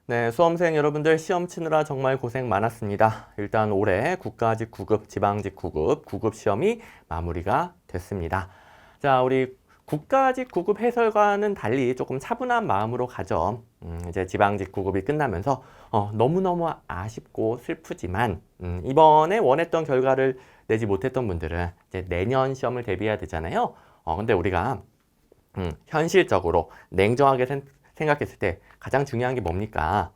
네, 수험생 여러분들 시험 치느라 정말 고생 많았습니다. 일단 올해 국가직 9급, 지방직 9급, 9급 시험이 마무리가 됐습니다. 자, 우리 국가직 9급 해설과는 달리 조금 차분한 마음으로 가죠. 이제 지방직 9급이 끝나면서 너무너무 아쉽고 슬프지만 이번에 원했던 결과를 내지 못했던 분들은 이제 내년 시험을 대비해야 되잖아요. 근데 우리가 현실적으로 냉정하게 생각했을 때 가장 중요한 게 뭡니까?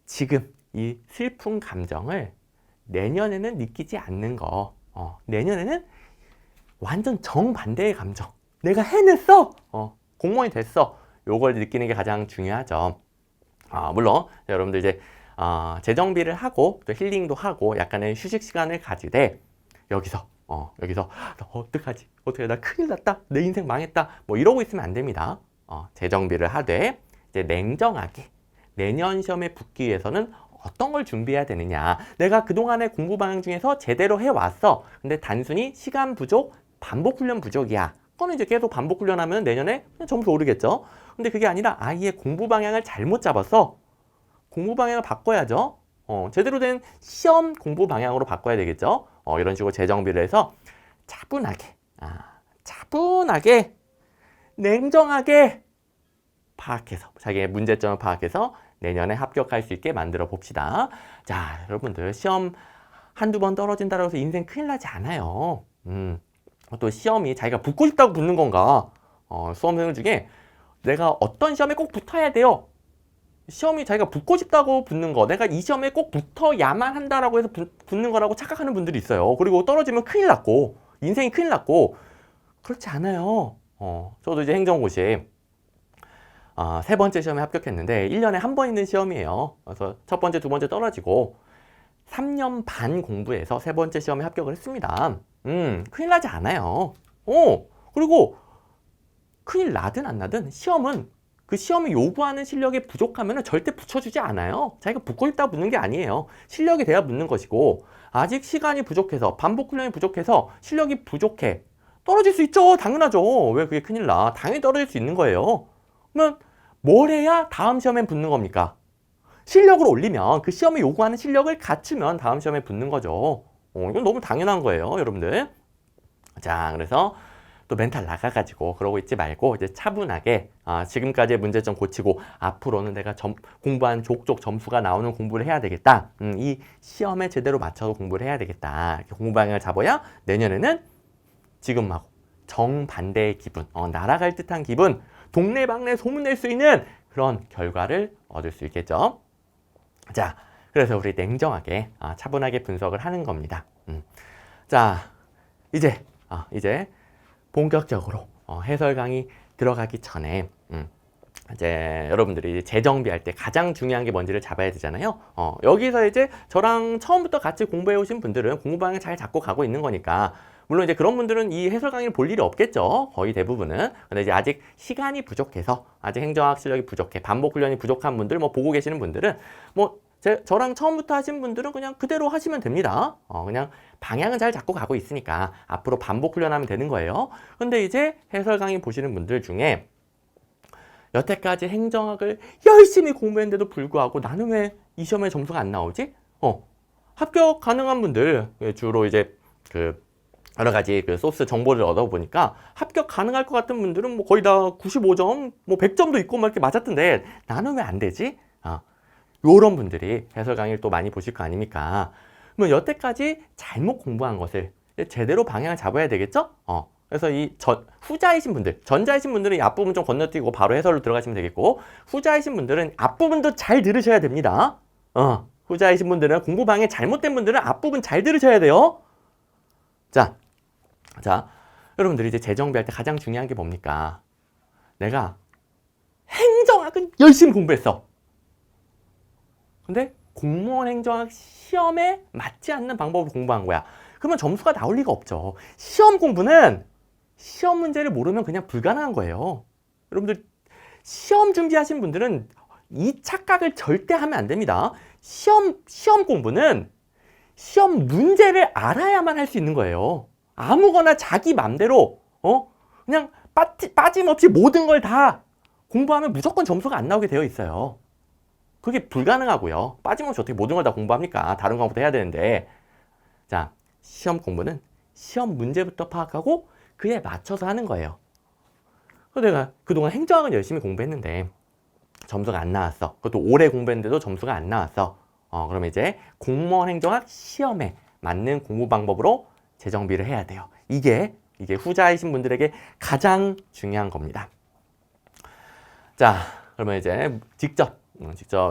지금 이 슬픈 감정을 내년에는 느끼지 않는 거. 내년에는 완전 정반대의 감정. 내가 해냈어! 공무원이 됐어. 요걸 느끼는 게 가장 중요하죠. 물론 여러분들 이제 재정비를 하고 또 힐링도 하고 약간의 휴식 시간을 가지되 여기서 어떡하지? 어떻게 나 큰일 났다. 내 인생 망했다. 뭐 이러고 있으면 안 됩니다. 재정비를 하되 이제 냉정하게 내년 시험에 붙기 위해서는 어떤 걸 준비해야 되느냐. 내가 그동안의 공부 방향 중에서 제대로 해왔어. 근데 단순히 시간 부족, 반복 훈련 부족이야. 그거는 이제 계속 반복 훈련하면 내년에 점수 오르겠죠. 근데 그게 아니라 아예 공부 방향을 잘못 잡았어. 공부 방향을 바꿔야죠. 제대로 된 시험 공부 방향으로 바꿔야 되겠죠. 이런 식으로 재정비를 해서 차분하게 냉정하게 파악해서 자기의 문제점을 파악해서 내년에 합격할 수 있게 만들어 봅시다. 자, 여러분들 시험 한두 번 떨어진다고 해서 인생 큰일 나지 않아요. 또 시험이 자기가 붙고 싶다고 붙는 건가? 수험생들 중에 내가 어떤 시험에 꼭 붙어야 돼요. 시험이 자기가 붙고 싶다고 붙는 거, 내가 이 시험에 꼭 붙어야만 한다라고 해서 붙는 거라고 착각하는 분들이 있어요. 그리고 떨어지면 큰일 났고 인생이 큰일 났고 그렇지 않아요. 저도 이제 행정고시 세 번째 시험에 합격했는데 1년에 한 번 있는 시험이에요. 그래서 첫 번째, 두 번째 떨어지고 3년 반 공부해서 세 번째 시험에 합격을 했습니다. 큰일 나지 않아요. 그리고 큰일 나든 안 나든 시험은 그 시험이 요구하는 실력이 부족하면 절대 붙여주지 않아요. 자기가 붙고 싶다고 붙는 게 아니에요. 실력이 돼야 붙는 것이고 아직 시간이 부족해서 반복 훈련이 부족해서 실력이 부족해. 떨어질 수 있죠. 당연하죠. 왜 그게 큰일 나. 당연히 떨어질 수 있는 거예요. 그러면 뭘 해야 다음 시험에 붙는 겁니까? 실력을 올리면 그 시험이 요구하는 실력을 갖추면 다음 시험에 붙는 거죠. 이건 너무 당연한 거예요, 여러분들. 자, 그래서 또 멘탈 나가가지고 그러고 있지 말고 이제 차분하게 지금까지의 문제점 고치고 앞으로는 내가 공부한 족족 점수가 나오는 공부를 해야 되겠다. 이 시험에 제대로 맞춰서 공부를 해야 되겠다. 이렇게 공부 방향을 잡아야 내년에는 지금하고 정반대의 기분, 날아갈 듯한 기분, 동네방네 소문낼 수 있는 그런 결과를 얻을 수 있겠죠. 자, 그래서 우리 냉정하게 차분하게 분석을 하는 겁니다. 자, 이제 본격적으로 해설 강의 들어가기 전에 이제 여러분들이 재정비할 때 가장 중요한 게 뭔지를 잡아야 되잖아요. 여기서 이제 저랑 처음부터 같이 공부해 오신 분들은 공부 방향 잘 잡고 가고 있는 거니까 물론 이제 그런 분들은 이 해설 강의를 볼 일이 없겠죠. 거의 대부분은. 근데 이제 아직 시간이 부족해서 아직 행정학 실력이 부족해 반복 훈련이 부족한 분들 보고 계시는 분들은 저랑 처음부터 하신 분들은 그냥 그대로 하시면 됩니다. 그냥 방향은 잘 잡고 가고 있으니까 앞으로 반복 훈련하면 되는 거예요. 근데 이제 해설 강의 보시는 분들 중에 여태까지 행정학을 열심히 공부했는데도 불구하고 나는 왜 이 시험에 점수가 안 나오지? 합격 가능한 분들 주로 이제 여러 가지 소스 정보를 얻어보니까 합격 가능할 것 같은 분들은 거의 다 95점, 100점도 있고 막 이렇게 맞았던데 나는 왜 안 되지? 요런 분들이 해설 강의를 또 많이 보실 거 아닙니까? 그러면 여태까지 잘못 공부한 것을 제대로 방향을 잡아야 되겠죠? 그래서 후자이신 분들, 전자이신 분들은 이 앞부분 좀 건너뛰고 바로 해설로 들어가시면 되겠고 후자이신 분들은 앞부분도 잘 들으셔야 됩니다. 후자이신 분들은 공부 방향이 잘못된 분들은 앞부분 잘 들으셔야 돼요. 자, 여러분들이 이제 재정비할 때 가장 중요한 게 뭡니까? 내가 행정학은 열심히 공부했어. 근데 공무원 행정학 시험에 맞지 않는 방법으로 공부한 거야. 그러면 점수가 나올 리가 없죠. 시험 공부는 시험 문제를 모르면 그냥 불가능한 거예요. 여러분들 시험 준비하신 분들은 이 착각을 절대 하면 안 됩니다. 시험 공부는 시험 문제를 알아야만 할 수 있는 거예요. 아무거나 자기 맘대로 그냥 빠짐없이 모든 걸 다 공부하면 무조건 점수가 안 나오게 되어 있어요. 그게 불가능하고요. 빠짐없이 어떻게 모든 걸 다 공부합니까? 다른 과목도 해야 되는데. 자, 시험 공부는 시험 문제부터 파악하고 그에 맞춰서 하는 거예요. 그래서 내가 그동안 행정학은 열심히 공부했는데 점수가 안 나왔어. 그것도 오래 공부했는데도 점수가 안 나왔어. 그러면 이제 공무원 행정학 시험에 맞는 공부 방법으로 재정비를 해야 돼요. 이게 후자이신 분들에게 가장 중요한 겁니다. 자, 그러면 이제 직접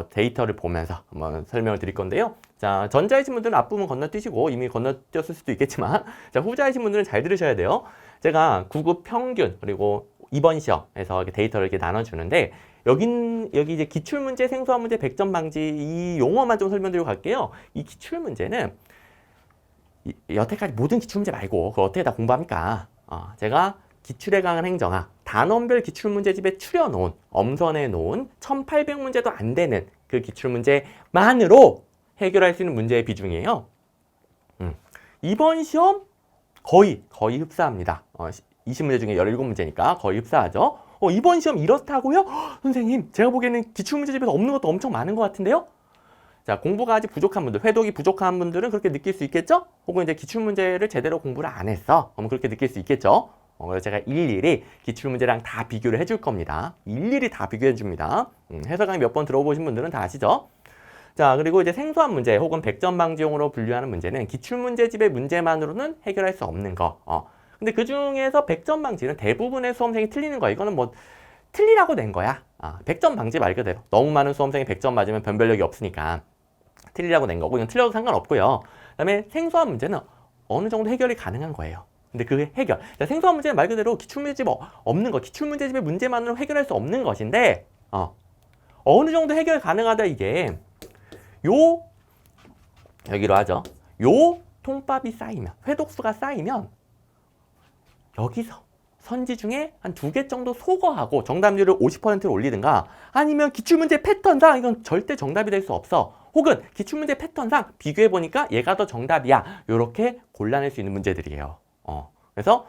데이터를 보면서 한번 설명을 드릴 건데요. 자, 전자이신 분들은 앞부분 건너뛰시고 이미 건너뛰었을 수도 있겠지만 자, 후자이신 분들은 잘 들으셔야 돼요. 제가 9급 평균 그리고 이번 시험에서 이렇게 데이터를 이렇게 나눠주는데 여기 이제 기출문제, 생소한 문제, 100점 방지 이 용어만 좀 설명드리고 갈게요. 이 기출문제는 여태까지 모든 기출문제 말고 그걸 어떻게 다 공부합니까? 제가 기출에 강한 행정학, 단원별 기출문제집에 추려놓은, 엄선해 놓은 1800문제도 안 되는 그 기출문제만으로 해결할 수 있는 문제의 비중이에요. 이번 시험 거의 흡사합니다. 20문제 중에 17문제니까 거의 흡사하죠. 이번 시험 이렇다고요? 선생님, 제가 보기에는 기출문제집에서 없는 것도 엄청 많은 것 같은데요? 자, 공부가 아직 부족한 분들, 회독이 부족한 분들은 그렇게 느낄 수 있겠죠? 혹은 이제 기출문제를 제대로 공부를 안 했어. 그러면 그렇게 느낄 수 있겠죠? 그래서 제가 일일이 기출문제랑 다 비교를 해줄 겁니다. 일일이 다 비교해 줍니다. 해설 강의 몇 번 들어보신 분들은 다 아시죠? 자, 그리고 이제 생소한 문제 혹은 100점 방지용으로 분류하는 문제는 기출문제집의 문제만으로는 해결할 수 없는 거. 근데 그 중에서 100점 방지는 대부분의 수험생이 틀리는 거야. 이거는 뭐 틀리라고 낸 거야. 100점 방지 말 그대로. 너무 많은 수험생이 100점 맞으면 변별력이 없으니까 틀리라고 낸 거고, 이건 틀려도 상관없고요. 그다음에 생소한 문제는 어느 정도 해결이 가능한 거예요. 근데 그 해결, 자, 생소한 문제는 말 그대로 기출문제집 없는 거, 기출문제집의 문제만으로 해결할 수 없는 것인데 어느 정도 해결 가능하다. 이게 여기로 하죠. 요 통밥이 쌓이면, 회독수가 쌓이면 여기서 선지 중에 한 2개 정도 소거하고 정답률을 50%를 올리든가, 아니면 기출문제 패턴상 이건 절대 정답이 될 수 없어. 혹은 기출문제 패턴상 비교해보니까 얘가 더 정답이야. 이렇게 골라낼 수 있는 문제들이에요. 그래서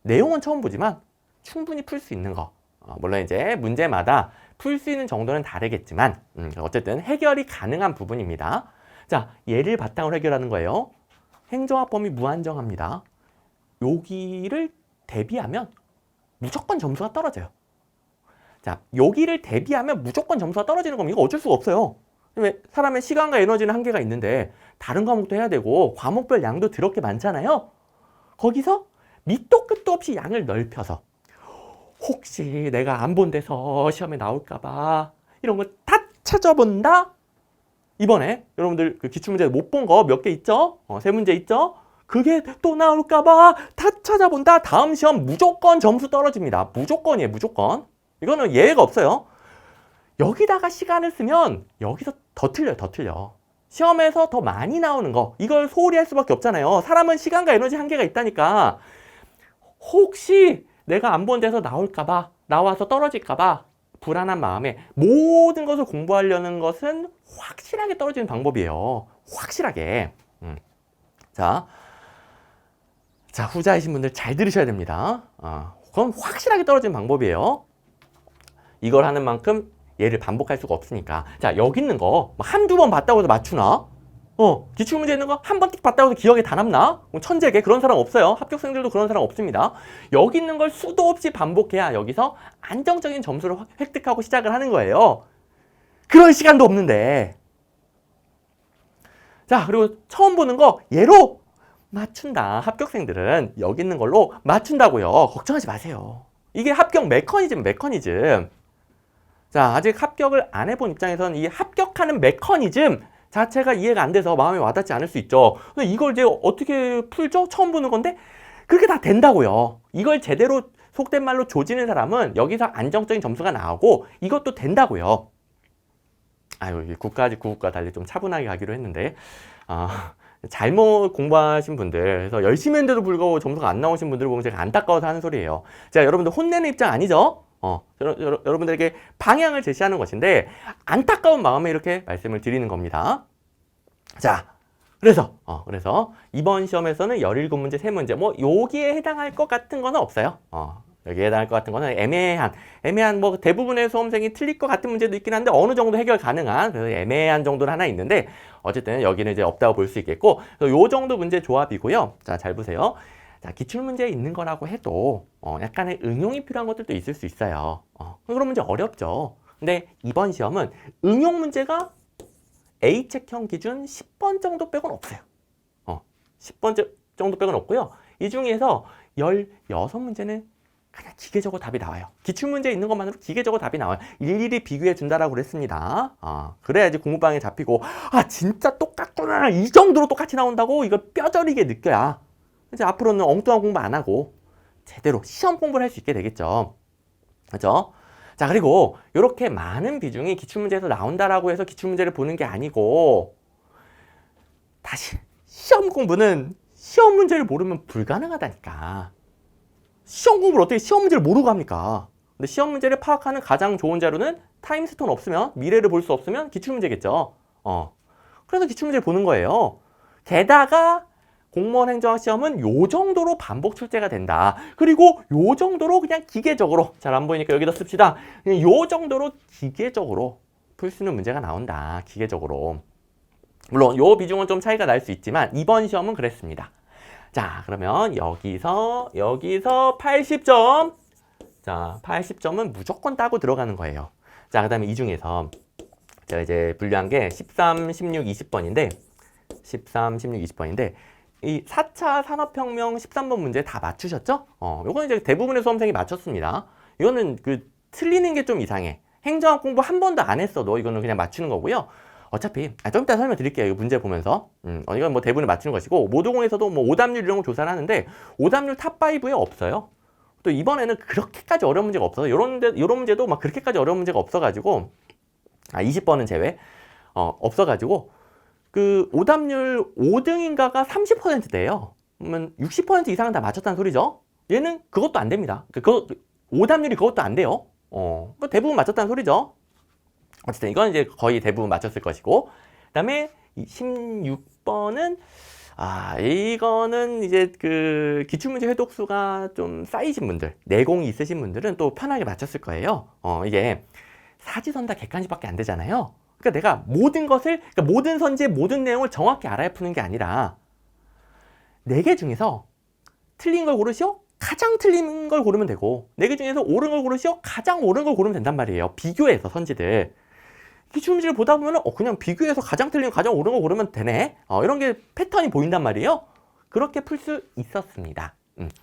내용은 처음 보지만 충분히 풀 수 있는 거. 물론 이제 문제마다 풀 수 있는 정도는 다르겠지만 어쨌든 해결이 가능한 부분입니다. 자, 얘를 바탕으로 해결하는 거예요. 행정학 범위 무한정합니다. 여기를 대비하면 무조건 점수가 떨어져요. 자, 여기를 대비하면 무조건 점수가 떨어지는 겁니다. 이거 어쩔 수가 없어요. 왜? 사람의 시간과 에너지는 한계가 있는데 다른 과목도 해야 되고 과목별 양도 더럽게 많잖아요. 거기서 밑도 끝도 없이 양을 넓혀서 혹시 내가 안 본 데서 시험에 나올까봐 이런 거 다 찾아본다? 이번에 여러분들 그 기출문제 못 본 거 몇 개 있죠? 3문제 있죠? 그게 또 나올까봐 다 찾아본다. 다음 시험 무조건 점수 떨어집니다. 무조건이에요, 무조건. 이거는 예외가 없어요. 여기다가 시간을 쓰면 여기서 더 틀려요, 더 틀려. 시험에서 더 많이 나오는 거, 이걸 소홀히 할 수밖에 없잖아요. 사람은 시간과 에너지 한계가 있다니까. 혹시 내가 안 본 데서 나올까봐, 나와서 떨어질까봐 불안한 마음에 모든 것을 공부하려는 것은 확실하게 떨어지는 방법이에요. 확실하게. 자, 후자이신 분들 잘 들으셔야 됩니다. 그건 확실하게 떨어지는 방법이에요. 이걸 하는 만큼 얘를 반복할 수가 없으니까. 자, 여기 있는 거 한두 번 봤다고 해서 맞추나? 기출문제 있는 거 한 번 띡 봤다고 해서 기억에 다 남나? 천재게 그런 사람 없어요. 합격생들도 그런 사람 없습니다. 여기 있는 걸 수도 없이 반복해야 여기서 안정적인 점수를 획득하고 시작을 하는 거예요. 그런 시간도 없는데. 자, 그리고 처음 보는 거 얘로 맞춘다. 합격생들은 여기 있는 걸로 맞춘다고요. 걱정하지 마세요. 이게 합격 메커니즘. 자, 아직 합격을 안 해본 입장에서는 이 합격하는 메커니즘 자체가 이해가 안 돼서 마음에 와닿지 않을 수 있죠. 근데 이걸 이제 어떻게 풀죠? 처음 보는 건데 그렇게 다 된다고요. 이걸 제대로 속된 말로 조지는 사람은 여기서 안정적인 점수가 나오고 이것도 된다고요. 아유, 국가직 구국과 달리 좀 차분하게 가기로 했는데 잘못 공부하신 분들, 그래서 열심히 했는데도 불구하고 점수가 안 나오신 분들을 보면 제가 안타까워서 하는 소리예요. 제가 여러분들 혼내는 입장 아니죠? 여러분들에게 방향을 제시하는 것인데 안타까운 마음에 이렇게 말씀을 드리는 겁니다. 자, 그래서 이번 시험에서는 17문제, 3문제 뭐 여기에 해당할 것 같은 거는 없어요. 여기에 해당할 것 같은 거는 애매한 뭐 대부분의 수험생이 틀릴 것 같은 문제도 있긴 한데 어느 정도 해결 가능한 그래서 애매한 정도는 하나 있는데 어쨌든 여기는 이제 없다고 볼 수 있겠고 요 정도 문제 조합이고요. 자, 잘 보세요. 자, 기출문제에 있는 거라고 해도 약간의 응용이 필요한 것들도 있을 수 있어요. 그런 문제 어렵죠. 근데 이번 시험은 응용 문제가 A책형 기준 10번 정도 빼고는 없어요. 10번 정도 빼고는 없고요. 이 중에서 16문제는 그냥 기계적으로 답이 나와요. 기출문제에 있는 것만으로 기계적으로 답이 나와요. 일일이 비교해 준다라고 그랬습니다. 그래야지 공부방에 잡히고 진짜 똑같구나 이 정도로 똑같이 나온다고 이걸 뼈저리게 느껴야 이제 앞으로는 엉뚱한 공부 안 하고 제대로 시험 공부를 할 수 있게 되겠죠. 그렇죠? 자, 그리고 이렇게 많은 비중이 기출문제에서 나온다라고 해서 기출문제를 보는 게 아니고 다시 시험 공부는 시험 문제를 모르면 불가능하다니까. 시험 공부를 어떻게 시험 문제를 모르고 합니까? 근데 시험 문제를 파악하는 가장 좋은 자료는 타임스톤 없으면 미래를 볼 수 없으면 기출문제겠죠. 그래서 기출문제를 보는 거예요. 게다가 공무원 행정학 시험은 요 정도로 반복 출제가 된다. 그리고 요 정도로 그냥 기계적으로 잘 안 보이니까 여기다 씁시다. 그냥 요 정도로 기계적으로 풀 수 있는 문제가 나온다. 기계적으로. 물론 요 비중은 좀 차이가 날 수 있지만 이번 시험은 그랬습니다. 자, 그러면 여기서 80점. 자, 80점은 무조건 따고 들어가는 거예요. 자, 그다음에 이 중에서 제가 이제 분류한 게 13, 16, 20번인데 13, 16, 20번인데 이 4차 산업혁명 13번 문제 다 맞추셨죠? 요거는 이제 대부분의 수험생이 맞췄습니다. 이거는 틀리는 게 좀 이상해. 행정학 공부 한 번도 안 했어도 이거는 그냥 맞추는 거고요. 어차피 좀 이따 설명드릴게요. 이 문제 보면서. 이건 뭐 대부분 맞추는 것이고 모두공에서도 뭐 오답률 이런 거 조사를 하는데 오답률 탑5에 없어요. 또 이번에는 그렇게까지 어려운 문제가 없어서 요런 문제도 막 그렇게까지 어려운 문제가 없어가지고 20번은 제외 없어가지고 오답률 5등인가가 30%대예요. 그러면 60% 이상은 다 맞췄다는 소리죠. 얘는 그것도 안 됩니다. 오답률이 그것도 안 돼요. 대부분 맞췄다는 소리죠. 어쨌든 이건 이제 거의 대부분 맞췄을 것이고 그다음에 16번은 이거는 이제 기출문제 회독수가 좀 쌓이신 분들, 내공이 있으신 분들은 또 편하게 맞췄을 거예요. 이게 사지선다 객관식밖에 안 되잖아요. 그러니까 내가 모든 선지의 모든 내용을 정확히 알아야 푸는 게 아니라 4개 중에서 틀린 걸 고르시오? 가장 틀린 걸 고르면 되고 4개 중에서 옳은 걸 고르시오? 가장 옳은 걸 고르면 된단 말이에요. 비교해서 선지들. 기출문제를 보다 보면 그냥 비교해서 가장 틀린 가장 옳은 거 고르면 되네. 이런 게 패턴이 보인단 말이에요. 그렇게 풀 수 있었습니다.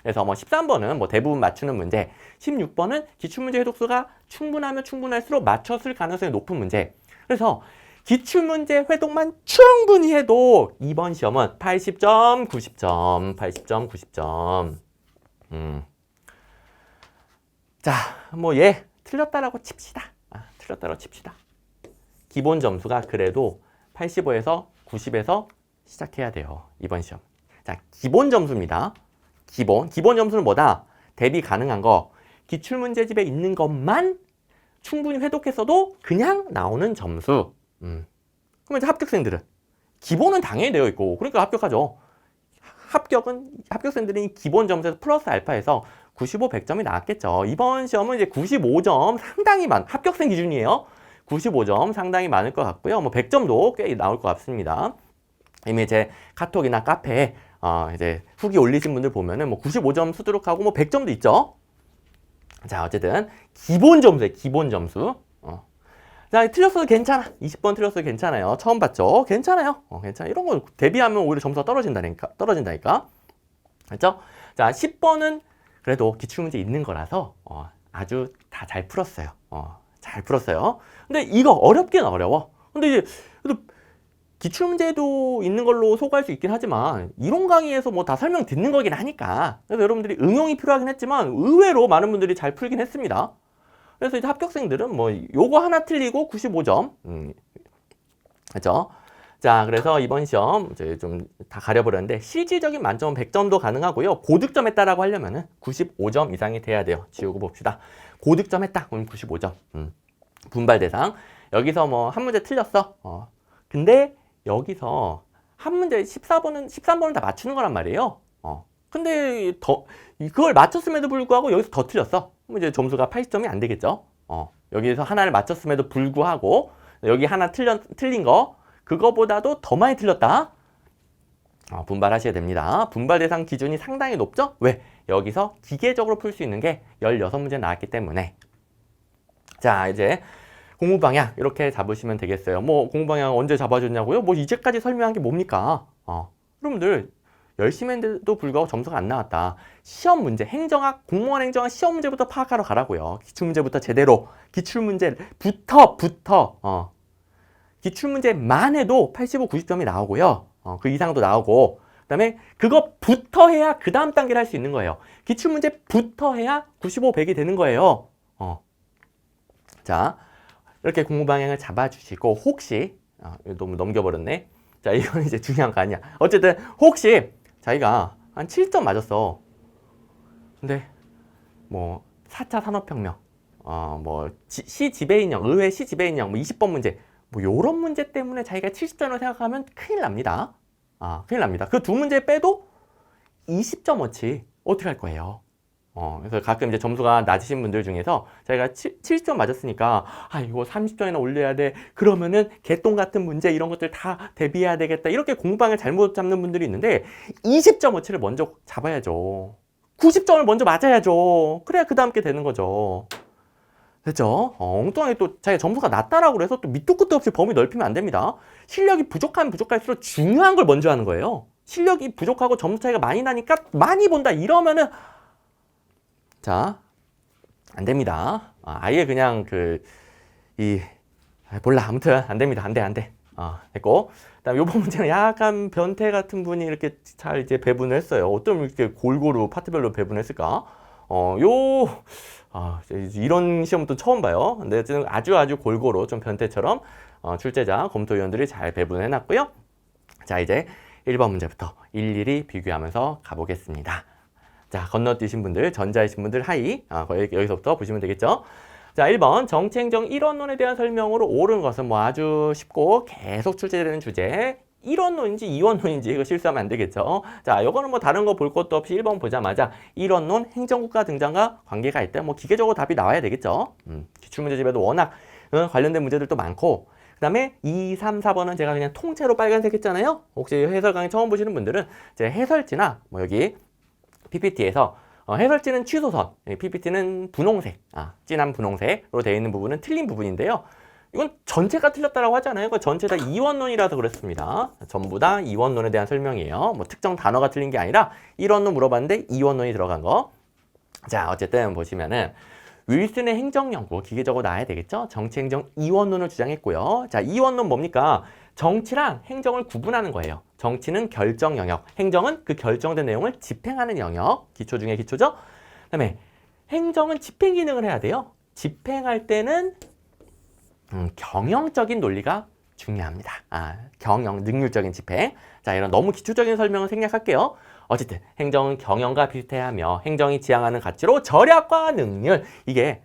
그래서 13번은 대부분 맞추는 문제, 16번은 기출문제 회독수가 충분하면 충분할수록 맞췄을 가능성이 높은 문제. 그래서 기출문제 회독만 충분히 해도 이번 시험은 80점, 90점, 80점, 90점. 자, 얘 틀렸다라고 칩시다. 틀렸다라고 칩시다. 기본 점수가 그래도 85에서 90에서 시작해야 돼요. 이번 시험. 자, 기본 점수입니다. 기본 점수는 뭐다? 대비 가능한 거. 기출문제집에 있는 것만 충분히 회독했어도 그냥 나오는 점수. 그러면 이제 합격생들은 기본은 당연히 되어 있고 그러니까 합격하죠. 합격생들이 기본 점수에서 플러스 알파에서 95, 100점이 나왔겠죠. 이번 시험은 이제 95점 상당히 합격생 기준이에요. 95점 상당히 많을 것 같고요. 100점도 꽤 나올 것 같습니다. 이미 이제 카톡이나 카페에 이제 후기 올리신 분들 보면은 95점 수두룩하고 100점도 있죠. 자, 어쨌든 기본 점수에 기본 점수. 자, 틀렸어도 괜찮아. 20번 틀렸어도 괜찮아요. 처음 봤죠? 괜찮아요. 괜찮아. 이런 거 대비하면 오히려 점수가 떨어진다니까. 그렇죠? 자, 10번은 그래도 기출문제 있는 거라서 아주 다 잘 풀었어요. 잘 풀었어요. 근데 이거 어렵긴 어려워. 근데 이제 기출문제도 있는 걸로 소구할 수 있긴 하지만 이론 강의에서 다 설명 듣는 거긴 하니까 그래서 여러분들이 응용이 필요하긴 했지만 의외로 많은 분들이 잘 풀긴 했습니다. 그래서 이제 합격생들은 요거 하나 틀리고 95점. 그렇죠? 자, 그래서 이번 시험 이제 좀 다 가려버렸는데 실질적인 만점 100점도 가능하고요. 고득점 했다라고 하려면은 95점 이상이 돼야 돼요. 지우고 봅시다. 고득점 했다. 그럼 95점. 분발 대상. 여기서 한 문제 틀렸어. 근데 여기서 한 문제 13번은 다 맞추는 거란 말이에요. 근데 그걸 맞췄음에도 불구하고 여기서 더 틀렸어. 그럼 이제 점수가 80점이 안 되겠죠. 여기에서 하나를 맞췄음에도 불구하고 여기 하나 틀린 거 그거보다도 더 많이 틀렸다. 분발하셔야 됩니다. 분발 대상 기준이 상당히 높죠? 왜? 여기서 기계적으로 풀 수 있는 게 16문제 나왔기 때문에. 자, 이제 공부 방향 이렇게 잡으시면 되겠어요. 뭐 공부 방향 언제 잡아줬냐고요? 뭐 이제까지 설명한 게 뭡니까? 여러분들 열심히 했는데도 불구하고 점수가 안 나왔다. 시험 문제, 행정학, 공무원 행정학 시험 문제부터 파악하러 가라고요. 기출문제부터 제대로, 기출문제부터 기출문제만 해도 85, 90점이 나오고요. 그 이상도 나오고, 그 다음에 그것부터 해야 그 다음 단계를 할 수 있는 거예요. 기출문제부터 해야 95, 100이 되는 거예요. 자, 이렇게 공부 방향을 잡아주시고, 혹시, 너무 넘겨버렸네. 자, 이건 이제 중요한 거 아니야. 어쨌든, 혹시 자기가 한 7점 맞았어. 근데, 뭐, 4차 산업혁명, 뭐, 시지배인형, 의회 시지배인형, 뭐, 20번 문제, 뭐, 요런 문제 때문에 자기가 70점을 생각하면 큰일 납니다. 큰일 납니다. 그 두 문제 빼도 20점어치 어떻게 할 거예요? 그래서 가끔 이제 점수가 낮으신 분들 중에서 자기가 70점 맞았으니까 이거 30점이나 올려야 돼. 그러면은 개똥 같은 문제 이런 것들 다 대비해야 되겠다. 이렇게 공방을 잘못 잡는 분들이 있는데 20점어치를 먼저 잡아야죠. 90점을 먼저 맞아야죠. 그래야 그 다음 게 되는 거죠. 됐죠? 엉뚱하게 또 자기가 점수가 낮다라고 해서 또 밑도 끝도 없이 범위 넓히면 안 됩니다. 실력이 부족하면 부족할수록 중요한 걸 먼저 하는 거예요. 실력이 부족하고 점수 차이가 많이 나니까 많이 본다 이러면은 자, 안 됩니다. 아예 그냥 몰라. 아무튼 안 됩니다. 안 돼. 됐고. 그다음 요번 문제는 약간 변태 같은 분이 이렇게 잘 이제 배분을 했어요. 어떤 이렇게 골고루 파트별로 배분을 했을까? 이런 시험도 처음 봐요. 근데 아주 골고루 좀 변태처럼 출제자, 검토위원들이 잘 배분을 해놨고요. 자, 이제 1번 문제부터 일일이 비교하면서 가보겠습니다. 자, 건너뛰신 분들, 전자이신 분들 하이. 여기서부터 보시면 되겠죠. 자, 1번 정치행정 1원론에 대한 설명으로 옳은 것은 뭐 아주 쉽고 계속 출제되는 주제. 1원론인지 2원론인지 이거 실수하면 안 되겠죠. 자, 요거는 뭐 다른 거 볼 것도 없이 1번 보자마자 1원론 행정국가 등장과 관계가 있다. 뭐 기계적으로 답이 나와야 되겠죠. 기출문제집에도 워낙 관련된 문제들도 많고. 그 다음에 2, 3, 4번은 제가 그냥 통째로 빨간색 했잖아요. 혹시 해설 강의 처음 보시는 분들은 제 해설지나 뭐 여기 PPT에서 해설지는 취소선, PPT는 분홍색, 진한 분홍색으로 되어 있는 부분은 틀린 부분인데요. 이건 전체가 틀렸다라고 하잖아요. 그 전체 다 이원론이라서 그렇습니다. 전부 다 이원론에 대한 설명이에요. 뭐 특정 단어가 틀린 게 아니라 1원론 물어봤는데 이원론이 들어간 거. 자, 어쨌든 보시면은 윌슨의 행정연구 기계적으로 나와야 되겠죠. 정치행정 이원론을 주장했고요. 자, 이원론 뭡니까? 정치랑 행정을 구분하는 거예요. 정치는 결정 영역, 행정은 그 결정된 내용을 집행하는 영역. 기초 중에 기초죠. 그다음에 행정은 집행 기능을 해야 돼요. 집행할 때는 경영적인 논리가 중요합니다. 경영, 능률적인 집행. 자, 이런 너무 기초적인 설명은 생략할게요. 어쨌든 행정은 경영과 비슷해하며 행정이 지향하는 가치로 절약과 능률. 이게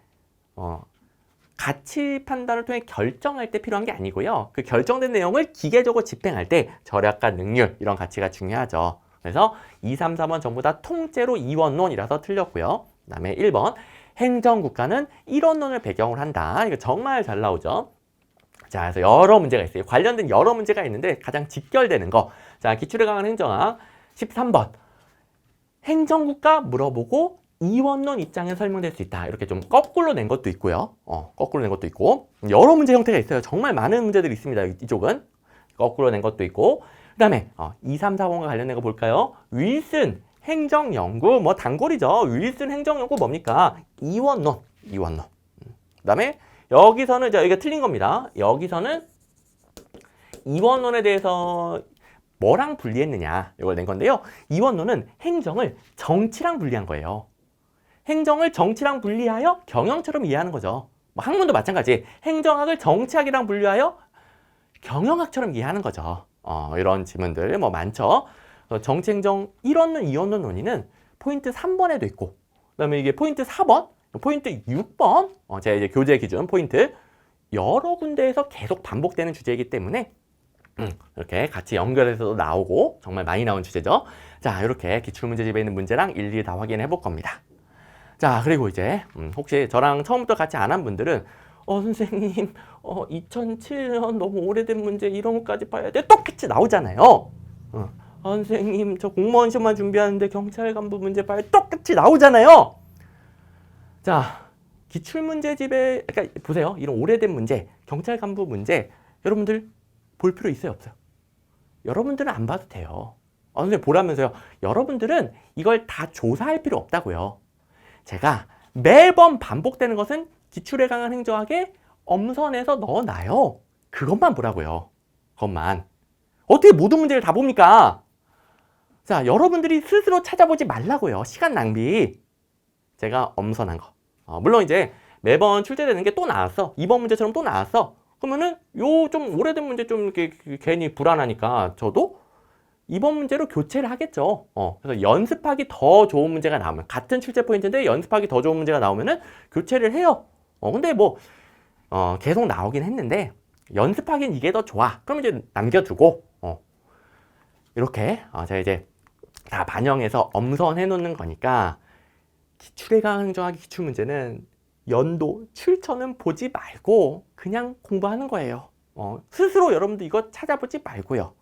가치 판단을 통해 결정할 때 필요한 게 아니고요. 그 결정된 내용을 기계적으로 집행할 때 절약과 능률 이런 가치가 중요하죠. 그래서 2, 3, 4번 전부 다 통째로 이원론이라서 틀렸고요. 그 다음에 1번 행정국가는 1원론을 배경으로 한다. 이거 정말 잘 나오죠. 자, 그래서 여러 문제가 있어요. 관련된 여러 문제가 있는데 가장 직결되는 거. 자, 기출에 강한 행정학 13번. 행정국가 물어보고 이원론 입장에 설명될 수 있다. 이렇게 좀 거꾸로 낸 것도 있고요. 거꾸로 낸 것도 있고. 여러 문제 형태가 있어요. 정말 많은 문제들이 있습니다. 이쪽은. 거꾸로 낸 것도 있고. 그 다음에 2, 3, 4번과 관련된 거 볼까요? 윌슨 행정연구, 뭐 단골이죠. 윌슨 행정연구 뭡니까? 이원론. 그 다음에 여기서는 여기가 틀린 겁니다. 여기서는 이원론에 대해서 뭐랑 분리했느냐 이걸 낸 건데요. 이원론은 행정을 정치랑 분리한 거예요. 행정을 정치랑 분리하여 경영처럼 이해하는 거죠. 뭐 학문도 마찬가지. 행정학을 정치학이랑 분리하여 경영학처럼 이해하는 거죠. 이런 지문들 뭐 많죠. 정치행정 1원론, 2원론 논의는 포인트 3번에도 있고, 그 다음에 이게 포인트 4번, 포인트 6번, 제가 이제 교재 기준 포인트 여러 군데에서 계속 반복되는 주제이기 때문에 이렇게 같이 연결해서도 나오고 정말 많이 나온 주제죠. 자, 이렇게 기출문제집에 있는 문제랑 일일이 다 확인해 볼 겁니다. 자, 그리고 이제 혹시 저랑 처음부터 같이 안 한 분들은 선생님 2007년 너무 오래된 문제 이런 것까지 봐야 돼? 똑같이 나오잖아요. 선생님 저 공무원 시험만 준비하는데 경찰 간부 문제 봐야 똑같이 나오잖아요. 자, 기출문제집에 그러니까 보세요. 이런 오래된 문제, 경찰 간부 문제 여러분들 볼 필요 있어요, 없어요? 여러분들은 안 봐도 돼요. 선생님 보라면서요. 여러분들은 이걸 다 조사할 필요 없다고요. 제가 매번 반복되는 것은 기출에 강한 행정학에 엄선해서 넣어놔요. 그것만 보라고요. 그것만. 어떻게 모든 문제를 다 봅니까? 자, 여러분들이 스스로 찾아보지 말라고요. 시간 낭비. 제가 엄선한 거. 물론 이제 매번 출제되는 게 또 나왔어. 이번 문제처럼 또 나왔어. 그러면은 요 좀 오래된 문제 좀 이렇게 괜히 불안하니까 저도 이번 문제로 교체를 하겠죠. 그래서 연습하기 더 좋은 문제가 나오면 같은 출제 포인트인데 연습하기 더 좋은 문제가 나오면은 교체를 해요. 근데 뭐 계속 나오긴 했는데 연습하기엔 이게 더 좋아. 그럼 이제 남겨두고 이렇게 제가 이제 다 반영해서 엄선해 놓는 거니까 기출에 강한 행정학의 기출 문제는 연도, 출처는 보지 말고 그냥 공부하는 거예요. 스스로 여러분도 이거 찾아보지 말고요.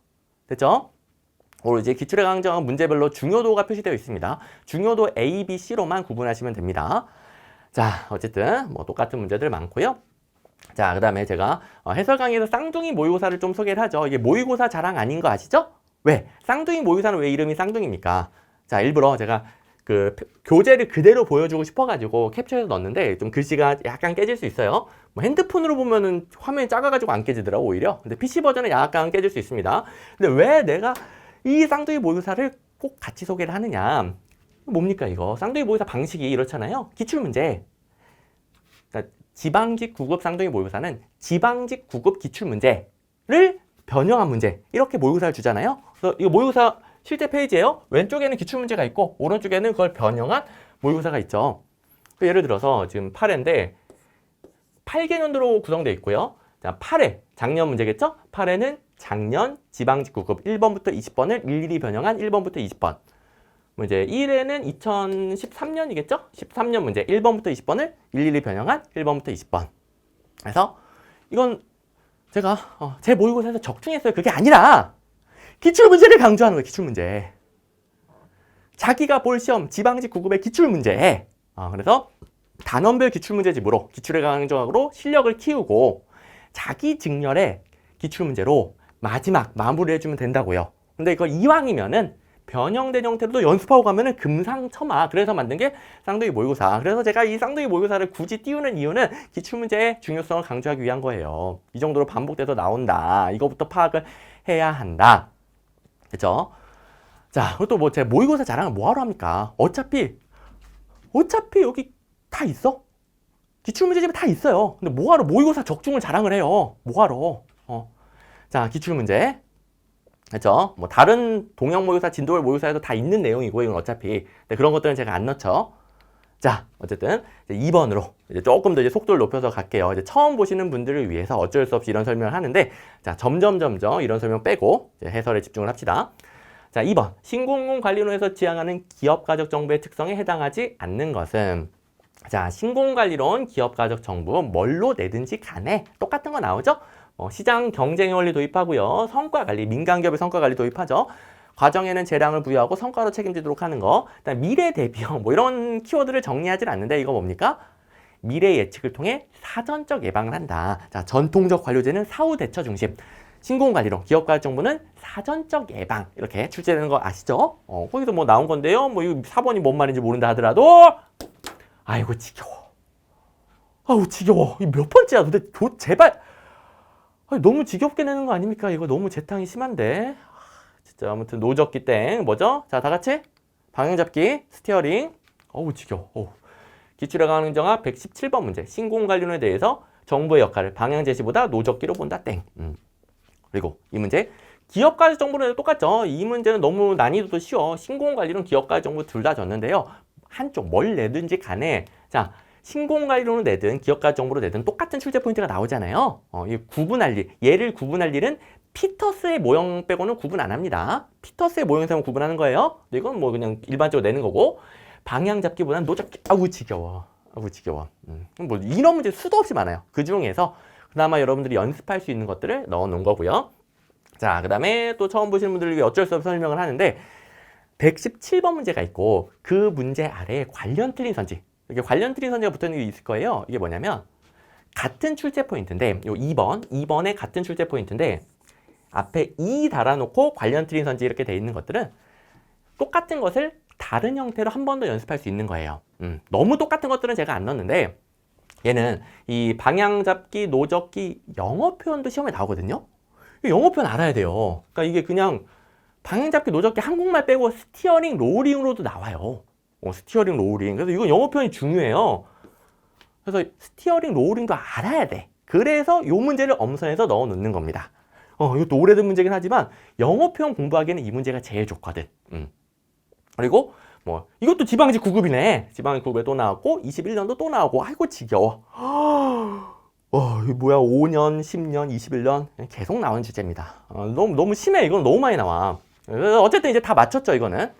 됐죠? 오늘 이제 기출에 강한 행정학 문제별로 중요도가 표시되어 있습니다. 중요도 A, B, C로만 구분하시면 됩니다. 자, 어쨌든 뭐 똑같은 문제들 많고요. 자, 그 다음에 제가 해설 강의에서 쌍둥이 모의고사를 좀 소개를 하죠. 이게 모의고사 자랑 아닌 거 아시죠? 왜? 쌍둥이 모의고사는 왜 이름이 쌍둥이입니까? 자, 일부러 제가 그 교재를 그대로 보여주고 싶어가지고 캡처해서 넣었는데 좀 글씨가 약간 깨질 수 있어요. 뭐 핸드폰으로 보면은 화면이 작아가지고 안 깨지더라고 오히려. 근데 PC 버전은 약간 깨질 수 있습니다. 근데 왜 내가 이 쌍둥이 모의고사를 꼭 같이 소개를 하느냐? 뭡니까 이거? 쌍둥이 모의고사 방식이 이렇잖아요. 기출문제. 그러니까 지방직 9급 쌍둥이 모의고사는 지방직 9급 기출문제를 변형한 문제. 이렇게 모의고사를 주잖아요. 그래서 이거 모의고사 실제 페이지예요. 왼쪽에는 기출문제가 있고 오른쪽에는 그걸 변형한 모의고사가 있죠. 예를 들어서 지금 8회인데 8개년도로 구성되어 있고요. 자, 8회 작년 문제겠죠? 8회는 작년 지방직 9급 1번부터 20번을 일일이 변형한 1번부터 20번. 이제 1회는 2013년이겠죠? 13년 문제 1번부터 20번을 일일이 변형한 1번부터 20번. 그래서 이건 제가 제 모의고사에서 적중했어요. 그게 아니라 기출문제를 강조하는 거예요. 기출문제. 자기가 볼 시험 지방직 9급의 기출문제. 그래서 단원별 기출문제집으로 기출에 강한 행정학으로 실력을 키우고 자기 직렬의 기출문제로 마지막 마무리를 해주면 된다고요. 근데 이거 이왕이면은 변형된 형태로도 연습하고 가면은 금상첨화. 그래서 만든 게 쌍둥이 모의고사. 그래서 제가 이 쌍둥이 모의고사를 굳이 띄우는 이유는 기출문제의 중요성을 강조하기 위한 거예요. 이 정도로 반복돼서 나온다. 이거부터 파악을 해야 한다. 그렇죠? 자, 그리고 또 뭐 제가 모의고사 자랑을 뭐하러 합니까? 어차피 여기 다 있어. 기출문제집에 다 있어요. 근데 뭐하러 모의고사 적중을 자랑을 해요. 뭐하러? 자, 기출문제. 그렇죠? 뭐 다른 동형 모의고사, 진도별 모의고사에도 다 있는 내용이고 이건 어차피 근데 그런 것들은 제가 안 넣죠. 자, 어쨌든 이제 2번으로 이제 조금 더 이제 속도를 높여서 갈게요. 이제 처음 보시는 분들을 위해서 어쩔 수 없이 이런 설명을 하는데 자, 점점 이런 설명 빼고 이제 해설에 집중을 합시다. 자, 2번 신공공관리론에서 지향하는 기업가적 정부의 특성에 해당하지 않는 것은 자, 신공관리론 기업가적 정부 뭘로 내든지 간에 똑같은 거 나오죠? 시장 경쟁의 원리 도입하고요. 성과관리, 민간기업의 성과관리 도입하죠. 과정에는 재량을 부여하고 성과로 책임지도록 하는 거. 그다음 미래 대비형 뭐 이런 키워드를 정리하지 않는데 이거 뭡니까? 미래 예측을 통해 사전적 예방을 한다. 자, 전통적 관료제는 사후 대처 중심. 신공관리론, 기업가적 정부는 사전적 예방 이렇게 출제되는 거 아시죠? 거기서 뭐 나온 건데요. 뭐 이거 4번이 뭔 말인지 모른다 하더라도 아이고 지겨워. 아우 지겨워. 이 몇 번째야? 근데 제발. 아니, 너무 지겹게 내는 거 아닙니까? 이거 너무 재탕이 심한데. 진짜 아무튼 노적기 땡 뭐죠? 자, 다 같이 방향 잡기, 스티어링. 어우 지겨워. 기출에 강한 행정학 117번 문제. 신공관리론에 대해서 정부의 역할을 방향 제시보다 노적기로 본다 땡. 그리고 이 문제 기업가적 정보는 똑같죠. 이 문제는 너무 난이도도 쉬워. 신공관리론, 기업가적 정보 둘 다 줬는데요. 한쪽 뭘 내든지 간에 자 신공관리론을 내든 기업가 정보로 내든 똑같은 출제 포인트가 나오잖아요. 이 구분할 일, 얘를 구분할 일은 피터스의 모형 빼고는 구분 안 합니다. 피터스의 모형에서만 구분하는 거예요. 근데 이건 뭐 그냥 일반적으로 내는 거고, 방향 잡기보다는 노잡기. 아우 지겨워. 아우 지겨워. 뭐 이런 문제 수도 없이 많아요. 그 중에서 그나마 여러분들이 연습할 수 있는 것들을 넣어 놓은 거고요. 자, 그 다음에 또 처음 보시는 분들을 위해 어쩔 수 없이 설명을 하는데, 117번 문제가 있고 그 문제 아래에 관련 틀린 선지, 이렇게 관련 틀린 선지가 붙어 있는 게 있을 거예요. 이게 뭐냐면 같은 출제 포인트인데, 요 2번에 같은 출제 포인트인데 앞에 2 달아놓고 관련 틀린 선지 이렇게 돼 있는 것들은 똑같은 것을 다른 형태로 한 번 더 연습할 수 있는 거예요. 너무 똑같은 것들은 제가 안 넣었는데, 얘는 이 방향 잡기, 노적기, 영어 표현도 시험에 나오거든요. 영어 표현 알아야 돼요. 그러니까 이게 그냥 방향 잡기, 노적기 한국말 빼고 스티어링, 로우링으로도 나와요. 스티어링, 로우링. 그래서 이건 영어 표현이 중요해요. 그래서 스티어링, 로우링도 알아야 돼. 그래서 이 문제를 엄선해서 넣어 놓는 겁니다. 이것도 오래된 문제긴 하지만 영어 표현 공부하기에는 이 문제가 제일 좋거든. 그리고 뭐 이것도 지방직 9급이네. 지방직 9급에 또 나왔고 21년도 또 나오고. 아이고 지겨워. 이거 뭐야, 5년, 10년, 21년 계속 나오는 주제입니다. 너무 심해. 이건 너무 많이 나와. 어쨌든 이제 다 맞췄죠, 이거는.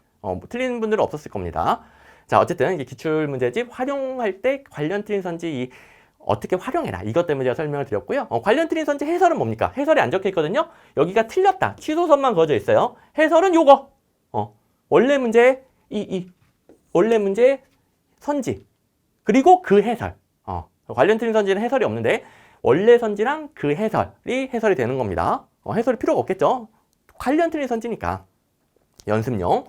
틀린 분들은 없었을 겁니다. 자, 어쨌든 이게 기출문제집 활용할 때 관련 틀린 선지 어떻게 활용해라, 이것 때문에 제가 설명을 드렸고요. 관련 틀린 선지 해설은 뭡니까? 해설이 안 적혀 있거든요. 여기가 틀렸다, 취소선만 그어져 있어요. 해설은 요거. 원래 문제 원래 문제 선지 그리고 그 해설. 관련 틀린 선지는 해설이 없는데 원래 선지랑 그 해설이 되는 겁니다. 해설이 필요가 없겠죠. 관련 틀린 선지니까. 연습용.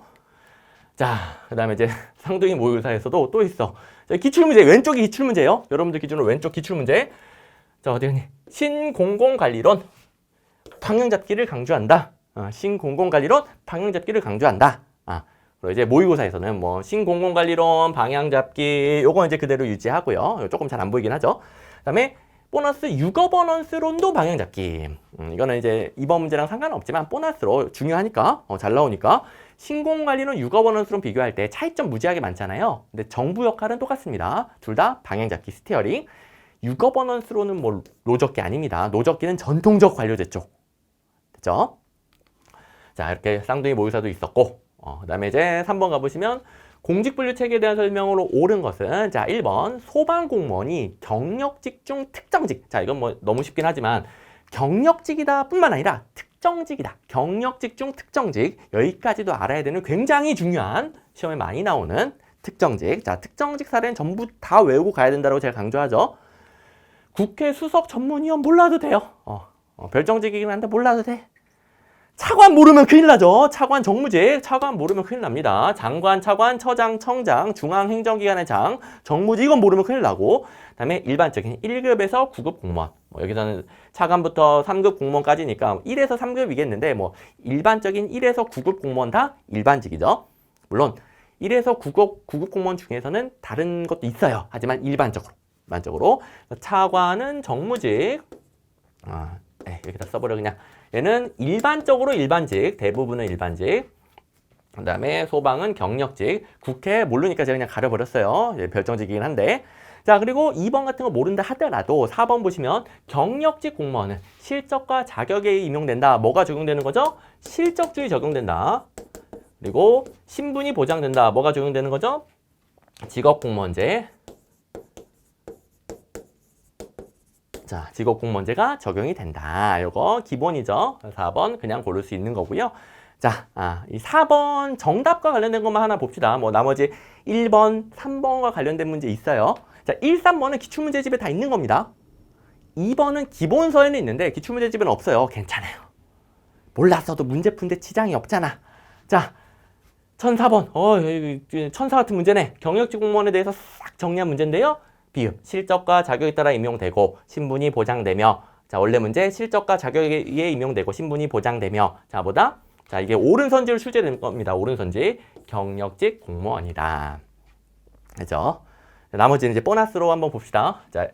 자, 그 다음에 이제 쌍둥이 모의고사에서도 또 있어. 자, 기출문제, 왼쪽이 기출문제예요. 여러분들 기준으로 왼쪽 기출문제. 자, 어디 갔니? 신공공관리론 방향잡기를 강조한다. 신공공관리론 방향잡기를 강조한다. 그리고 이제 모의고사에서는 뭐 신공공관리론 방향잡기 요거 이제 그대로 유지하고요. 조금 잘 안 보이긴 하죠. 그다음에 보너스 육어버넌스론도 방향잡기. 이거는 이제 이번 문제랑 상관없지만 보너스로 중요하니까 잘 나오니까. 신공관리론 육어버넌스론 비교할 때 차이점 무지하게 많잖아요. 근데 정부 역할은 똑같습니다. 둘 다 방향잡기, 스티어링. 육어버넌스론은 뭐 노적기 아닙니다. 노적기는 전통적 관료제 쪽. 됐죠? 자, 이렇게 쌍둥이 모의사도 있었고, 그 다음에 이제 3번 가보시면 공직분류 체계에 대한 설명으로 옳은 것은, 자, 1번 소방공무원이 경력직 중 특정직. 자, 이건 뭐 너무 쉽긴 하지만 경력직이다 뿐만 아니라 특정직이다. 경력직 중 특정직. 여기까지도 알아야 되는 굉장히 중요한, 시험에 많이 나오는 특정직. 자, 특정직 사례는 전부 다 외우고 가야 된다고 제가 강조하죠. 국회 수석 전문위원 몰라도 돼요. 별정직이긴 한데 몰라도 돼. 차관 모르면 큰일 나죠. 차관 정무직, 차관 모르면 큰일 납니다. 장관, 차관, 처장, 청장, 중앙행정기관의 장, 정무직 이건 모르면 큰일 나고, 그다음에 일반적인 1급에서 9급 공무원. 여기서는 차관부터 3급 공무원까지니까 1에서 3급이겠는데 뭐 일반적인 1에서 9급 공무원 다 일반직이죠. 물론 1에서 9급 공무원 중에서는 다른 것도 있어요. 하지만 일반적으로 차관은 정무직. 여기다 써버려 그냥. 얘는 일반적으로 일반직, 대부분은 일반직. 그 다음에 소방은 경력직. 국회 모르니까 제가 그냥 가려버렸어요. 별정직이긴 한데. 자, 그리고 2번 같은 거 모른다 하더라도 4번 보시면 경력직 공무원은 실적과 자격에 임용된다. 뭐가 적용되는 거죠? 실적주의 적용된다. 그리고 신분이 보장된다. 뭐가 적용되는 거죠? 직업공무원제. 자, 직업공무원제가 적용이 된다. 이거 기본이죠. 4번 그냥 고를 수 있는 거고요. 자, 이 4번 정답과 관련된 것만 하나 봅시다. 뭐 나머지 1번, 3번과 관련된 문제 있어요. 자, 1, 3번은 기출문제집에 다 있는 겁니다. 2번은 기본서에는 있는데 기출문제집에는 없어요. 괜찮아요. 몰랐어도 문제 푼데 지장이 없잖아. 자, 1004번. 천사 같은 문제네. 경력직 공무원에 대해서 싹 정리한 문제인데요. 비읍, 실적과 자격에 따라 임용되고 신분이 보장되며. 자, 원래 문제 실적과 자격에 임용되고 신분이 보장되며. 자, 뭐다? 자, 이게 옳은 선지로 출제된 겁니다. 옳은 선지. 경력직 공무원이다. 그죠? 나머지는 이제 보너스로 한번 봅시다. 자,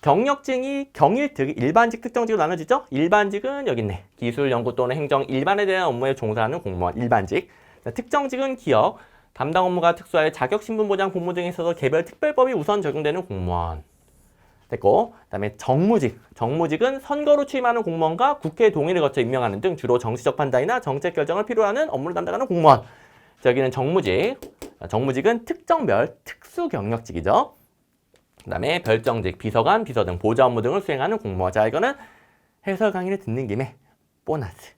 경력직이 경일특, 일반직, 특정직으로 나눠지죠? 일반직은 여기 있네. 기술, 연구 또는 행정, 일반에 대한 업무에 종사하는 공무원, 일반직. 자, 특정직은 기업, 담당 업무가 특수하여 자격, 신분 보장, 공모 등에 있어서 개별 특별법이 우선 적용되는 공무원. 됐고, 그다음에 정무직. 정무직은 선거로 취임하는 공무원과 국회 동의를 거쳐 임명하는 등 주로 정치적 판단이나 정책 결정을 필요로 하는 업무를 담당하는 공무원. 여기는 정무직. 정무직은 특정별 특수 경력직이죠. 그다음에 별정직, 비서관, 비서 등 보좌 업무 등을 수행하는 공무원. 자, 이거는 해설 강의를 듣는 김에 보너스.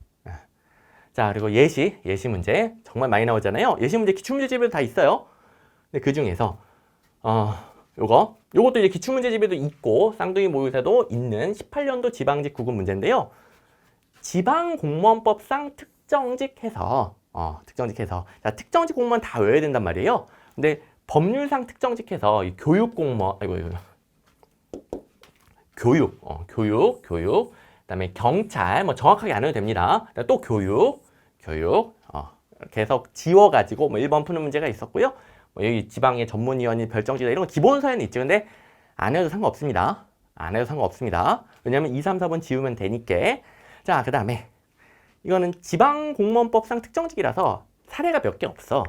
자, 그리고 예시 문제 정말 많이 나오잖아요. 예시 문제 기출문제 집에도 다 있어요. 근데 그 중에서 요것도 이제 기출문제 집에도 있고 쌍둥이 모의고사도 있는 18년도 지방직 구급 문제인데요. 지방공무원법상 특정직해서 자, 특정직 공무원 다 외워야 된단 말이에요. 근데 법률상 특정직해서 이 교육공무원 교육 그다음에 경찰 뭐 정확하게 안 해도 됩니다. 또 교육 계속 지워가지고 뭐 1번 푸는 문제가 있었고요. 뭐 여기 지방의 전문위원이 별정지다 이런 거 기본 사연이 있지. 근데 안 해도 상관없습니다. 안 해도 상관없습니다. 왜냐면 2, 3, 4번 지우면 되니까. 자, 그 다음에 이거는 지방공무원법상 특정직이라서 사례가 몇 개 없어.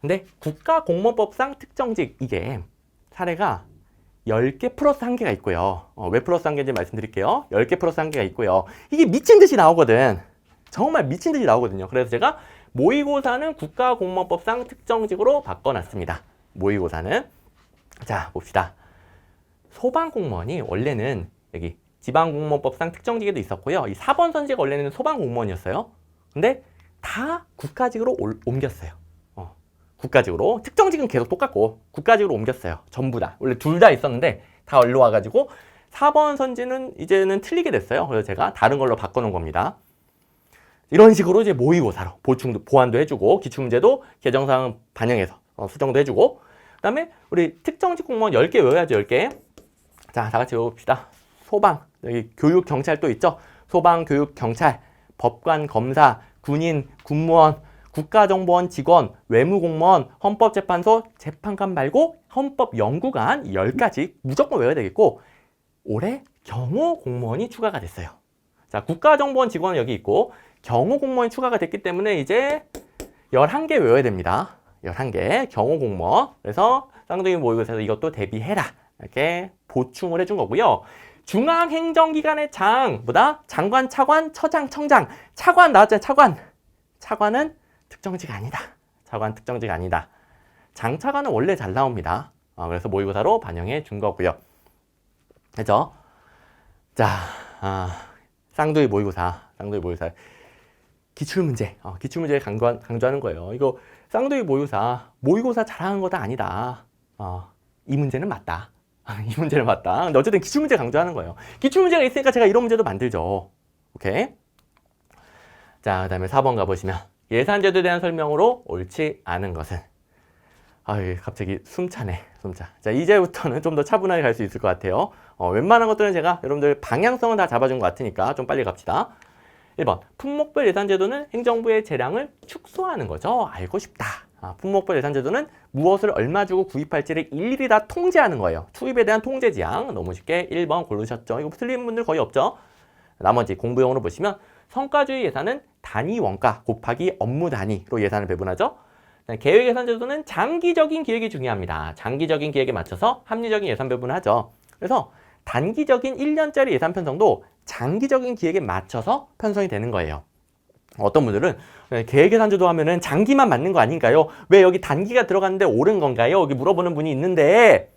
근데 국가공무원법상 특정직 이게 사례가 10개 플러스 1개가 있고요. 왜 플러스 1개인지 말씀드릴게요. 10개 플러스 1개가 있고요. 이게 미친 듯이 나오거든. 정말 미친 듯이 나오거든요. 그래서 제가 모의고사는 국가공무원법상 특정직으로 바꿔놨습니다. 모의고사는. 자, 봅시다. 소방공무원이 원래는 여기 지방공무원법상 특정직에도 있었고요. 이 4번 선지가 원래는 소방공무원이었어요. 근데 다 국가직으로 옮겼어요. 국가직으로. 특정직은 계속 똑같고 국가직으로 옮겼어요. 전부 다. 원래 둘 다 있었는데 다 얼로 와가지고 4번 선지는 이제는 틀리게 됐어요. 그래서 제가 다른 걸로 바꿔놓은 겁니다. 이런 식으로 이제 모의고사로 보완도 해주고 기출문제도 개정사항 반영해서 수정도 해주고 그다음에 우리 특정직 공무원 10개 외워야죠. 10개. 자, 다 같이 외워봅시다. 소방, 여기 교육, 경찰 또 있죠. 소방, 교육, 경찰, 법관, 검사, 군인, 군무원, 국가정보원 직원, 외무공무원, 헌법재판소, 재판관 말고 헌법연구관 10가지 무조건 외워야 되겠고 올해 경호공무원이 추가가 됐어요. 자, 국가정보원 직원은 여기 있고 경호공무원이 추가가 됐기 때문에 이제 11개 외워야 됩니다. 11개 경호공무원. 그래서 쌍둥이 모의고사에서 이것도 대비해라. 이렇게 보충을 해준 거고요. 중앙행정기관의 장관, 차관, 처장, 청장. 차관 나왔잖아요. 차관. 차관은 특정직 아니다. 차관 특정직 아니다. 장차관은 원래 잘 나옵니다. 그래서 모의고사로 반영해 준 거고요. 그죠? 자, 쌍둥이 모의고사. 기출문제 강조하는 거예요. 이거 쌍둥이 모의고사 잘하는 거 다 아니다. 이 문제는 맞다. 이 문제는 맞다. 근데 어쨌든 기출문제 강조하는 거예요. 기출문제가 있으니까 제가 이런 문제도 만들죠. 오케이? 자, 그 다음에 4번 가보시면 예산제도에 대한 설명으로 옳지 않은 것은 갑자기 숨차네. 자, 이제부터는 좀 더 차분하게 갈 수 있을 것 같아요. 웬만한 것들은 제가 여러분들 방향성은 다 잡아준 것 같으니까 좀 빨리 갑시다. 1번, 품목별 예산제도는 행정부의 재량을 축소하는 거죠. 알고 싶다. 품목별 예산제도는 무엇을 얼마 주고 구입할지를 일일이 다 통제하는 거예요. 투입에 대한 통제지향. 너무 쉽게 1번 고르셨죠. 이거 틀린 분들 거의 없죠. 나머지 공부용으로 보시면 성과주의 예산은 단위 원가 곱하기 업무 단위로 예산을 배분하죠. 계획 예산제도는 장기적인 기획이 중요합니다. 장기적인 기획에 맞춰서 합리적인 예산 배분을 하죠. 그래서 단기적인 1년짜리 예산 편성도 장기적인 기획에 맞춰서 편성이 되는 거예요. 어떤 분들은 계획 예산제도 하면은 장기만 맞는 거 아닌가요? 왜 여기 단기가 들어갔는데 옳은 건가요? 여기 물어보는 분이 있는데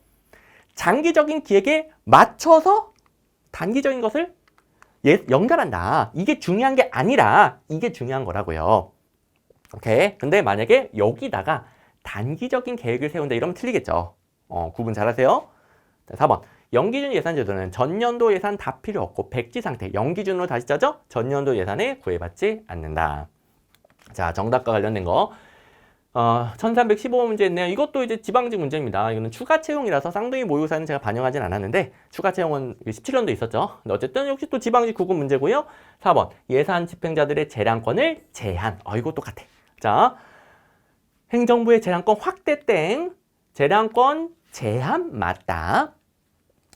장기적인 기획에 맞춰서 단기적인 것을 연결한다. 이게 중요한 게 아니라 이게 중요한 거라고요. 오케이. 근데 만약에 여기다가 단기적인 계획을 세운다 이러면 틀리겠죠. 구분 잘하세요. 자, 4번. 연기준 예산제도는 전년도 예산 다 필요 없고 백지 상태, 연기준으로 다시 짜죠? 전년도 예산에 구애받지 않는다. 자, 정답과 관련된 거. 1315문제 있네요. 이것도 이제 지방직 문제입니다. 이거는 추가 채용이라서 쌍둥이 모의고사는 제가 반영하진 않았는데 추가 채용은 17년도 있었죠. 근데 어쨌든 역시 또 지방직 구급 문제고요. 4번. 예산 집행자들의 재량권을 제한. 이거 똑같아. 자, 행정부의 재량권 확대 땡. 재량권 제한 맞다.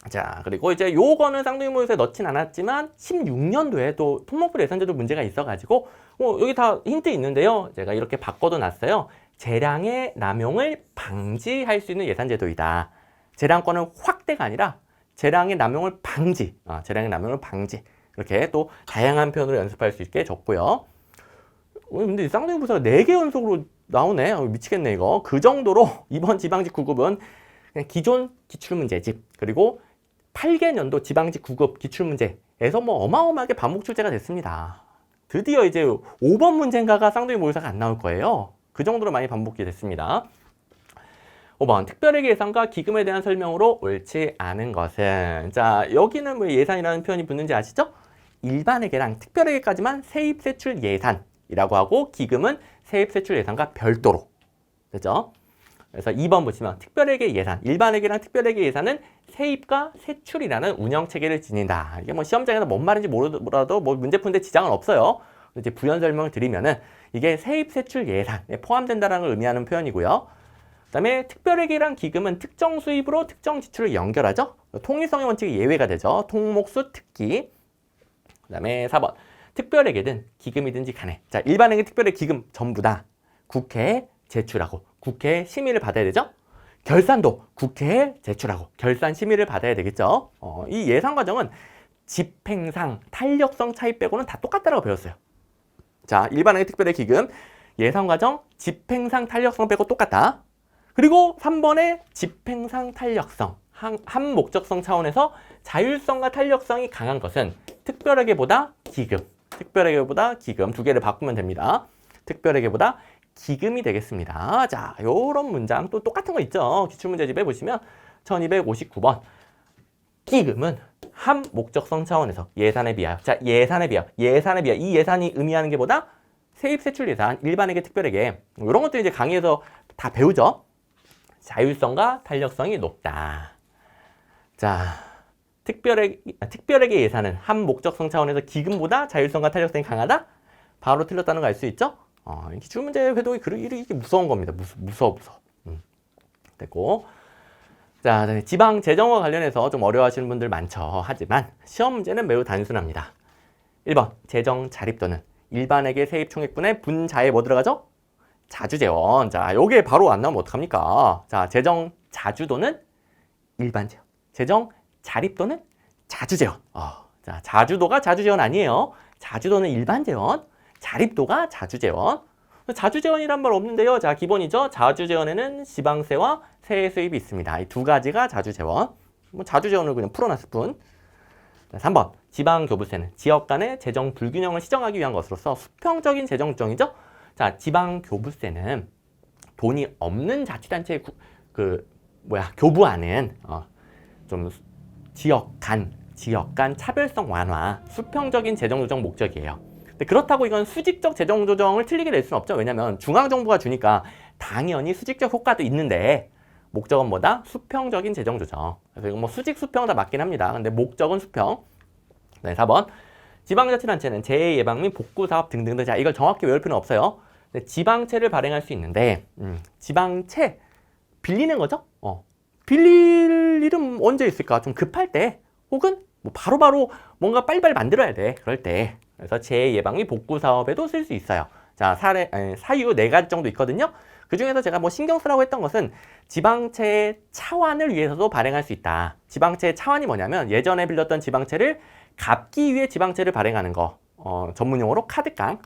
자, 그리고 이제 요거는 쌍둥이 모의고사에 넣진 않았지만 16년도에 또 품목별 예산제도 문제가 있어가지고 여기 다 힌트 있는데요. 제가 이렇게 바꿔도 놨어요. 재량의 남용을 방지할 수 있는 예산제도이다. 재량권은 확대가 아니라 재량의 남용을 방지, 재량의 남용을 방지. 이렇게 또 다양한 표현으로 연습할 수 있게 줬고요. 근데 쌍둥이부사가 4개 연속으로 나오네. 미치겠네 이거. 그 정도로 이번 지방직 9급은 그냥 기존 기출문제집 그리고 8개년도 지방직 9급 기출문제에서 뭐 어마어마하게 반복 출제가 됐습니다. 드디어 이제 5번 문제인가가 쌍둥이 모의사가 안 나올 거예요. 그 정도로 많이 반복이 됐습니다. 5번 특별회계 예산과 기금에 대한 설명으로 옳지 않은 것은, 자 여기는 왜 예산이라는 표현이 붙는지 아시죠? 일반회계랑 특별회계까지만 세입세출 예산이라고 하고 기금은 세입세출 예산과 별도로, 그죠? 그래서 2번 보시면 특별회계 예산, 일반회계랑 특별회계 예산은 세입과 세출이라는 운영체계를 지닌다. 이게 뭐 시험장에서 뭔 말인지 모르더라도 뭐 문제 푸는데 지장은 없어요. 이제 부연 설명을 드리면은 이게 세입세출 예산에 포함된다는 걸 의미하는 표현이고요. 그 다음에 특별회계랑 기금은 특정 수입으로 특정 지출을 연결하죠. 통일성의 원칙이 예외가 되죠. 통목수 특기. 그 다음에 4번 특별회계든 기금이든지 간에, 자 일반회계 특별회계 기금 전부 다 국회에 제출하고 국회의 심의를 받아야 되죠. 결산도 국회에 제출하고 결산 심의를 받아야 되겠죠. 이 예산 과정은 집행상 탄력성 차이 빼고는 다 똑같다라고 배웠어요. 자 일반회계 특별회계 기금 예산 과정 집행상 탄력성 빼고 똑같다. 그리고 3번의 집행상 탄력성, 한 목적성 차원에서 자율성과 탄력성이 강한 것은 특별회계보다 기금, 특별회계보다 기금 두 개를 바꾸면 됩니다. 특별회계보다 기금이 되겠습니다. 자, 요런 문장 또 똑같은 거 있죠. 기출문제집에 보시면 1259번 기금은 한 목적성 차원에서 예산에 비하여, 자 예산에 비하여 이 예산이 의미하는 게 보다 세입세출 예산, 일반회계 특별회계 이런 것들 이제 강의에서 다 배우죠. 자율성과 탄력성이 높다. 자, 특별회계 예산은 한 목적성 차원에서 기금보다 자율성과 탄력성이 강하다? 바로 틀렸다는 거 알 수 있죠? 기출문제 회독이 이게 무서운 겁니다. 무서워. 됐고. 자, 지방 재정과 관련해서 좀 어려워하시는 분들 많죠. 하지만 시험 문제는 매우 단순합니다. 1번 재정 자립도는 일반회계 세입 총액분의 분자에 뭐 들어가죠? 자주재원. 자, 요게 바로 안 나오면 어떡합니까? 자, 재정 자주도는 일반재원, 재정 자립도는 자주재원. 자, 자주도가 자주재원 아니에요. 자주도는 일반재원, 자립도가 자주재원. 자주재원이란 말 없는데요. 자, 기본이죠. 자주재원에는 지방세와 세의 수입이 있습니다. 이 두 가지가 자주재원. 뭐 자주재원을 그냥 풀어놨을 뿐. 자, 3번 지방교부세는 지역 간의 재정 불균형을 시정하기 위한 것으로서 수평적인 재정 조정이죠. 자, 지방교부세는 돈이 없는 자치단체에 교부하는 좀 지역 간 차별성 완화, 수평적인 재정 조정 목적이에요. 근데 그렇다고 이건 수직적 재정 조정을 틀리게 낼 수는 없죠. 왜냐면 중앙정부가 주니까 당연히 수직적 효과도 있는데 목적은 뭐다? 수평적인 재정 조정. 그래서 이건 뭐 수직 수평 다 맞긴 합니다. 근데 목적은 수평. 네, 4번. 지방자치단체는 재해 예방 및 복구 사업 등등등. 자, 이걸 정확히 외울 필요는 없어요. 지방채를 발행할 수 있는데 지방채 빌리는 거죠? 빌릴 일은 언제 있을까? 좀 급할 때 혹은 뭐 바로바로 뭔가 빨리빨리 만들어야 돼. 그럴 때. 그래서 재해 예방 및 복구 사업에도 쓸 수 있어요. 자, 사유 4가지 정도 있거든요. 그 중에서 제가 뭐 신경 쓰라고 했던 것은 지방채의 차환을 위해서도 발행할 수 있다. 지방채의 차환이 뭐냐면 예전에 빌렸던 지방채를 갚기 위해 지방채를 발행하는 거. 전문용어로 카드깡.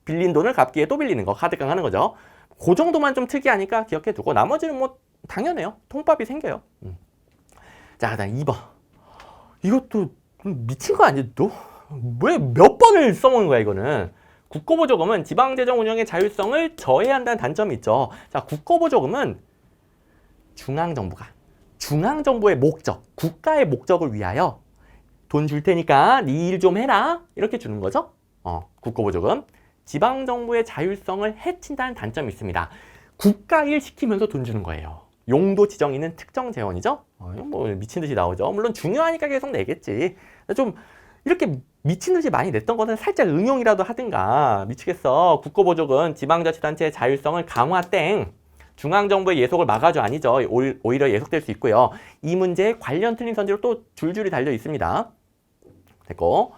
빌린 돈을 갚기에 또 빌리는 거. 카드깡 하는 거죠. 그 정도만 좀 특이하니까 기억해 두고 나머지는 뭐 당연해요. 통밥이 생겨요. 자, 그다음 2번. 이것도 미친 거 아니야, 또? 왜 몇 번을 써먹는 거야, 이거는? 국고보조금은 지방재정 운영의 자율성을 저해한다는 단점이 있죠. 자, 국고보조금은 중앙정부의 목적, 국가의 목적을 위하여 돈 줄 테니까 네 일 좀 해라. 이렇게 주는 거죠. 국고보조금. 지방정부의 자율성을 해친다는 단점이 있습니다. 국가 일 시키면서 돈 주는 거예요. 용도 지정이 있는 특정 재원이죠. 뭐 미친 듯이 나오죠. 물론 중요하니까 계속 내겠지. 좀 이렇게 미친 듯이 많이 냈던 거는 살짝 응용이라도 하든가. 미치겠어. 국고보조금 지방자치단체의 자율성을 강화 땡. 중앙정부의 예속을 막아줘 아니죠. 오히려 예속될 수 있고요. 이 문제에 관련 틀린 선지로 또 줄줄이 달려 있습니다. 됐고.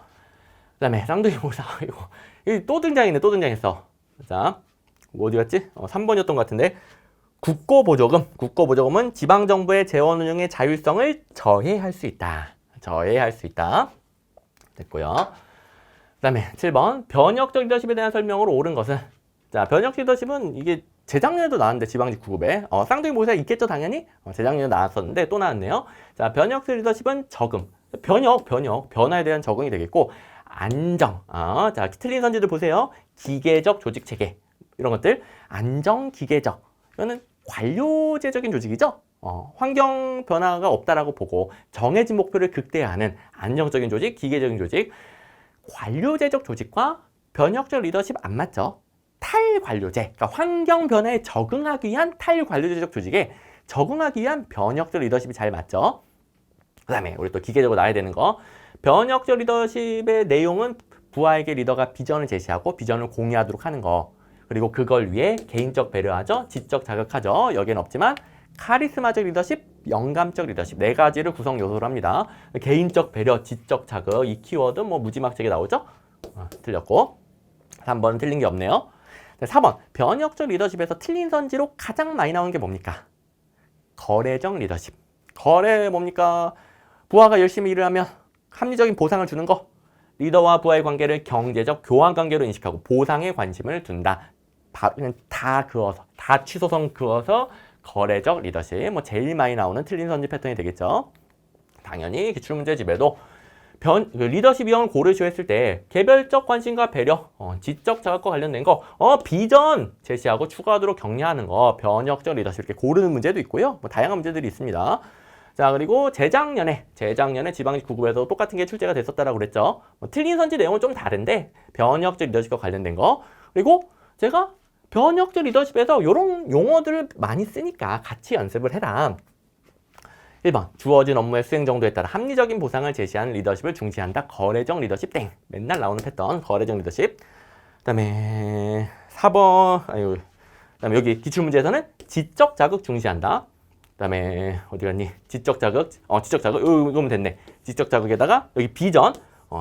그 다음에 쌍둥이 모사. 이거 또 등장했네. 또 등장했어. 자, 어디 갔지? 3번이었던 것 같은데. 국고보조금. 국고보조금은 지방정부의 재원운용의 자율성을 저해할 수 있다. 저해할 수 있다. 됐고요. 그 다음에 7번. 변혁적 리더십에 대한 설명으로 옳은 것은. 자, 변혁 리더십은 이게 재작년에도 나왔는데 지방직 9급에 쌍둥이 모의고사 있겠죠 당연히. 재작년에 나왔었는데 또 나왔네요. 자, 변혁 리더십은 적응. 변화에 대한 적응이 되겠고 안정. 자, 틀린 선지들 보세요. 기계적 조직 체계. 이런 것들. 안정, 기계적. 이거는 관료제적인 조직이죠. 환경 변화가 없다라고 보고 정해진 목표를 극대화하는 안정적인 조직, 기계적인 조직. 관료제적 조직과 변혁적 리더십 안 맞죠? 탈관료제, 그러니까 환경 변화에 적응하기 위한 탈관료제적 조직에 적응하기 위한 변혁적 리더십이 잘 맞죠? 그 다음에 우리 또 기계적으로 나와야 되는 거. 변혁적 리더십의 내용은 부하에게 리더가 비전을 제시하고 비전을 공유하도록 하는 거. 그리고 그걸 위해 개인적 배려하죠. 지적 자극하죠. 여기는 없지만 카리스마적 리더십, 영감적 리더십 네 가지를 구성 요소로 합니다. 개인적 배려, 지적 자극 이 키워드 뭐 무지막지하게 나오죠. 틀렸고 3번은 틀린 게 없네요. 4번 변혁적 리더십에서 틀린 선지로 가장 많이 나오는 게 뭡니까? 거래적 리더십. 거래 뭡니까? 부하가 열심히 일을 하면 합리적인 보상을 주는 거. 리더와 부하의 관계를 경제적 교환 관계로 인식하고 보상에 관심을 둔다. 그냥 다 그어서, 다 취소성 그어서 거래적 리더십. 뭐 제일 많이 나오는 틀린 선지 패턴이 되겠죠. 당연히 기출문제집에도 리더십 유형을 고르시했을 때 개별적 관심과 배려, 지적 자극과 관련된 거, 비전 제시하고 추가하도록 격려하는 거, 변혁적 리더십 이렇게 고르는 문제도 있고요. 뭐 다양한 문제들이 있습니다. 자, 그리고 재작년에 지방직 9급에서 똑같은 게 출제가 됐었다라고 그랬죠. 틀린 선지 내용은 좀 다른데 변혁적 리더십과 관련된 거. 그리고 제가 변혁적 리더십에서 이런 용어들을 많이 쓰니까 같이 연습을 해라. 1번 주어진 업무의 수행 정도에 따라 합리적인 보상을 제시하는 리더십을 중시한다. 거래적 리더십 땡. 맨날 나오는 패턴 거래적 리더십. 그다음에 4번 그다음에 여기 기출문제에서는 지적 자극 중시한다. 그다음에 어디 갔니? 지적 자극. 지적 자극. 이거면 됐네. 지적 자극에다가 여기 비전.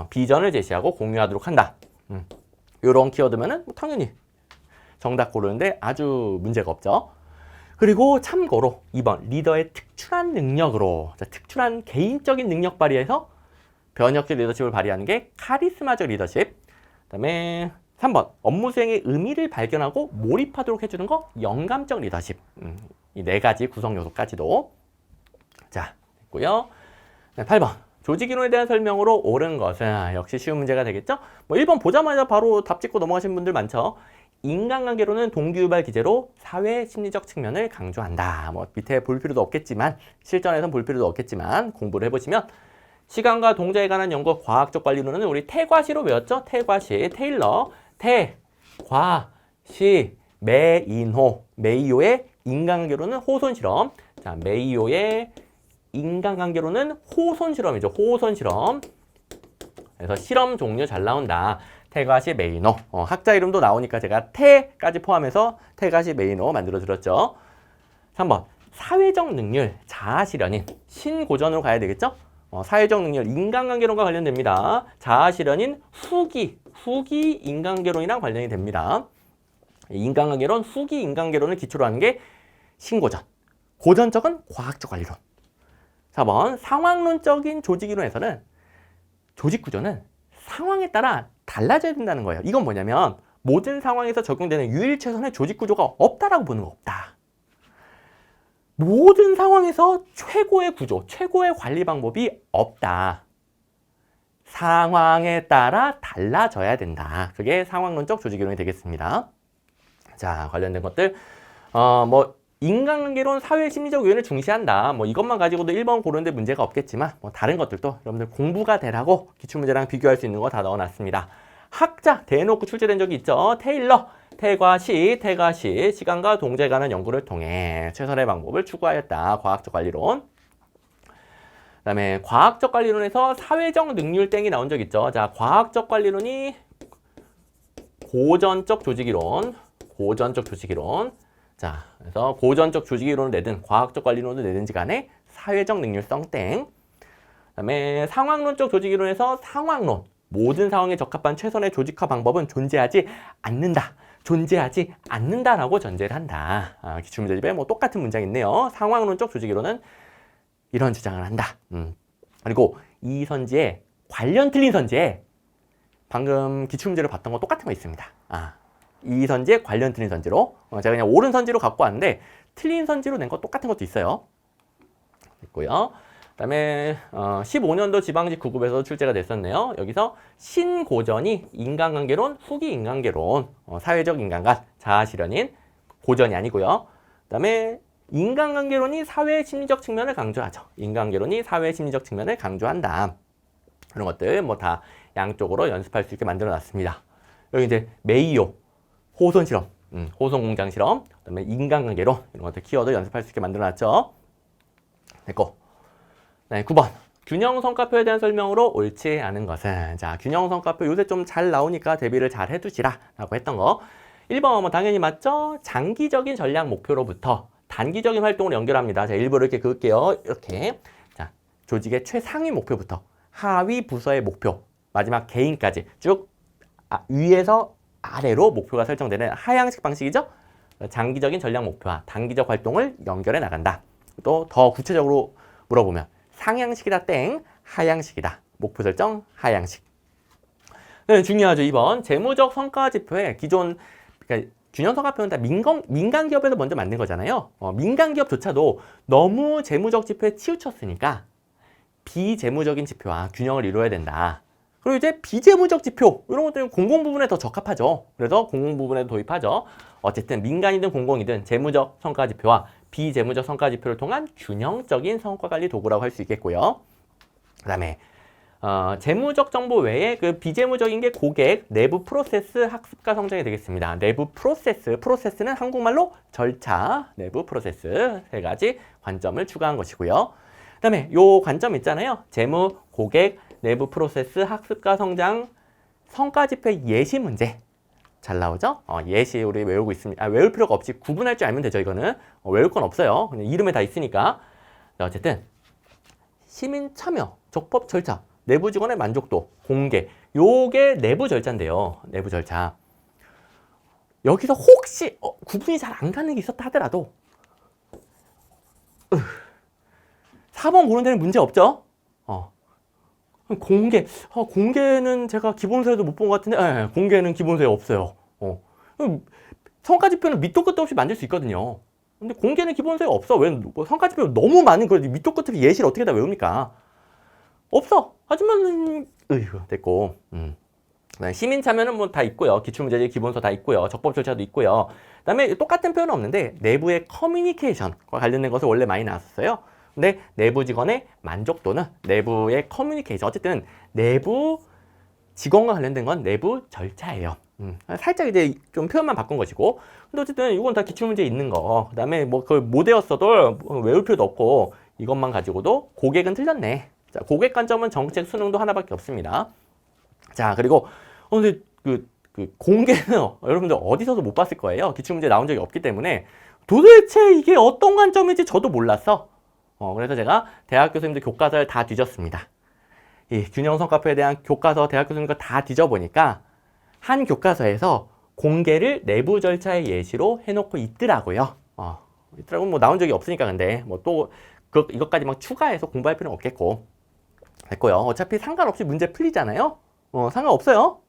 비전을 제시하고 공유하도록 한다. 요런 키워드면은 당연히 정답 고르는데 아주 문제가 없죠. 그리고 참고로 2번 리더의 특출한 능력으로 특출한 개인적인 능력 발휘해서 변혁적 리더십을 발휘하는 게 카리스마적 리더십. 그다음에 3번 업무 수행의 의미를 발견하고 몰입하도록 해주는 거 영감적 리더십. 이 네 가지 구성 요소까지도 자 됐고요. 8번 조직 이론에 대한 설명으로 옳은 것은 역시 쉬운 문제가 되겠죠. 뭐 1번 보자마자 바로 답 찍고 넘어가신 분들 많죠. 인간관계로는 동기유발 기제로 사회 심리적 측면을 강조한다. 뭐 밑에 볼 필요도 없겠지만 실전에선 볼 필요도 없겠지만 공부를 해보시면 시간과 동작에 관한 연구 과학적 관리론은 우리 태과시로 외웠죠. 태과시, 테일러, 태과시, 메이오의 인간관계로는 호손 실험. 자, 메이오의 인간관계로는 호손 실험이죠. 호손 실험. 그래서 실험 종류 잘 나온다. 태과시 메이노. 학자 이름도 나오니까 제가 태까지 포함해서 태과시 메이노 만들어 드렸죠. 3번 사회적 능률 자아실현인 신고전으로 가야 되겠죠. 사회적 능률 인간관계론과 관련됩니다. 자아실현인 후기 인간관계론이랑 관련이 됩니다. 인간관계론 후기 인간관계론을 기초로 하는 게 신고전. 고전적은 과학적 관리론. 4번 상황론적인 조직이론에서는 조직구조는 상황에 따라 달라져야 된다는 거예요. 이건 뭐냐면 모든 상황에서 적용되는 유일 최선의 조직 구조가 없다라고 보는 거 없다. 모든 상황에서 최고의 구조, 최고의 관리 방법이 없다. 상황에 따라 달라져야 된다. 그게 상황론적 조직 이론이 되겠습니다. 자, 관련된 것들 뭐 인간관계론 사회 심리적 요인을 중시한다. 뭐 이것만 가지고도 1번 고르는데 문제가 없겠지만 뭐 다른 것들도 여러분들 공부가 되라고 기출문제랑 비교할 수 있는 거 다 넣어놨습니다. 학자 대놓고 출제된 적이 있죠. 테일러, 태과시 시간과 동작에 관한 연구를 통해 최선의 방법을 추구하였다. 과학적 관리론. 그다음에 과학적 관리론에서 사회적 능률 땡이 나온 적 있죠. 자, 과학적 관리론이 고전적 조직이론. 자, 그래서 고전적 조직이론을 내든 과학적 관리론을 내든지 간에 사회적 능률성 땡. 그다음에 상황론적 조직이론에서 상황론. 모든 상황에 적합한 최선의 조직화 방법은 존재하지 않는다. 존재하지 않는다라고 전제를 한다. 기출문제집에 뭐 똑같은 문장이 있네요. 상황론적 조직이론은 이런 주장을 한다. 그리고 이 선지에 관련 틀린 선지에 방금 기출문제로 봤던 거 똑같은 거 있습니다. 이 선지에 관련 틀린 선지로 제가 그냥 옳은 선지로 갖고 왔는데 틀린 선지로 낸 거 똑같은 것도 있어요. 있고요. 그다음에 15년도 지방직 9급에서 출제가 됐었네요. 여기서 신고전이 인간관계론, 후기 인간계론, 사회적 인간관, 자아실현인 고전이 아니고요. 그다음에 인간관계론이 사회 심리적 측면을 강조하죠. 인간관계론이 사회 심리적 측면을 강조한다. 그런 것들 뭐 다 양쪽으로 연습할 수 있게 만들어 놨습니다. 여기 이제 메이오, 호손 실험, 호손 공장 실험, 그다음에 인간관계론 이런 것들 키워드 연습할 수 있게 만들어 놨죠. 됐고. 네, 9번. 균형 성과표에 대한 설명으로 옳지 않은 것은. 자, 균형 성과표 요새 좀 잘 나오니까 대비를 잘 해두시라 라고 했던 거. 1번 뭐 당연히 맞죠? 장기적인 전략 목표로부터 단기적인 활동을 연결합니다. 자, 일부러 이렇게 그을게요. 이렇게. 자, 조직의 최상위 목표부터 하위 부서의 목표, 마지막 개인까지 쭉 위에서 아래로 목표가 설정되는 하향식 방식이죠? 장기적인 전략 목표와 단기적 활동을 연결해 나간다. 또 더 구체적으로 물어보면 상향식이다 땡, 하향식이다. 목표 설정 하향식. 네, 중요하죠. 2번 재무적 성과 지표에 기존 그러니까 균형 성과표는 다 민간 기업에서 먼저 만든 거잖아요. 민간 기업조차도 너무 재무적 지표에 치우쳤으니까 비재무적인 지표와 균형을 이루어야 된다. 그리고 이제 비재무적 지표 이런 것들은 공공 부분에 더 적합하죠. 그래서 공공 부분에 도입하죠. 어쨌든 민간이든 공공이든 재무적 성과 지표와 비재무적 성과 지표를 통한 균형적인 성과 관리 도구라고 할 수 있겠고요. 그다음에 재무적 정보 외에 그 비재무적인 게 고객, 내부 프로세스, 학습과 성장이 되겠습니다. 내부 프로세스는 한국말로 절차, 내부 프로세스 세 가지 관점을 추가한 것이고요. 그다음에 요 관점 있잖아요. 재무, 고객, 내부 프로세스, 학습과 성장, 성과 지표 예시 문제. 잘 나오죠? 예시 우리 외우고 있습니다. 외울 필요가 없이 구분할 줄 알면 되죠, 이거는. 외울 건 없어요. 그냥 이름에 다 있으니까. 어쨌든 시민 참여, 적법 절차, 내부 직원의 만족도, 공개. 요게 내부 절차인데요. 내부 절차. 여기서 혹시 구분이 잘 안 가는 게 있었다 하더라도 4번 고른 데는 문제 없죠? 공개는 제가 기본서에도 못 본 것 같은데, 공개는 기본서에 없어요. 성과지표는 밑도 끝도 없이 만들 수 있거든요. 근데 공개는 기본서에 없어. 왜, 성과지표 너무 많은 걸 밑도 끝도 없이 예시를 어떻게 다 외웁니까? 없어. 하지만, 됐고. 시민 참여는 뭐 다 있고요. 기출문제집 기본서 다 있고요. 적법 절차도 있고요. 그 다음에 똑같은 표현은 없는데, 내부의 커뮤니케이션과 관련된 것을 원래 많이 나왔었어요. 근데 내부 직원의 만족도는 내부의 커뮤니케이션. 어쨌든 내부 직원과 관련된 건 내부 절차예요. 살짝 이제 좀 표현만 바꾼 것이고. 근데 어쨌든 이건 다 기출문제에 있는 거. 그 다음에 뭐 그걸 못 외웠어도 외울 필요도 없고 이것만 가지고도 고객은 틀렸네. 자, 고객 관점은 정책 수능도 하나밖에 없습니다. 자, 그리고 근데 그 공개는 여러분들 어디서도 못 봤을 거예요. 기출문제 나온 적이 없기 때문에 도대체 이게 어떤 관점인지 저도 몰랐어. 그래서 제가 대학 교수님들 교과서를 다 뒤졌습니다. 이 균형 성과표에 대한 교과서 대학 교수님들 다 뒤져보니까 한 교과서에서 공개를 내부 절차의 예시로 해놓고 있더라고요. 있더라고 뭐 나온 적이 없으니까 근데 뭐 또 이것까지 막 추가해서 공부할 필요는 없겠고 됐고요. 어차피 상관없이 문제 풀리잖아요. 상관없어요.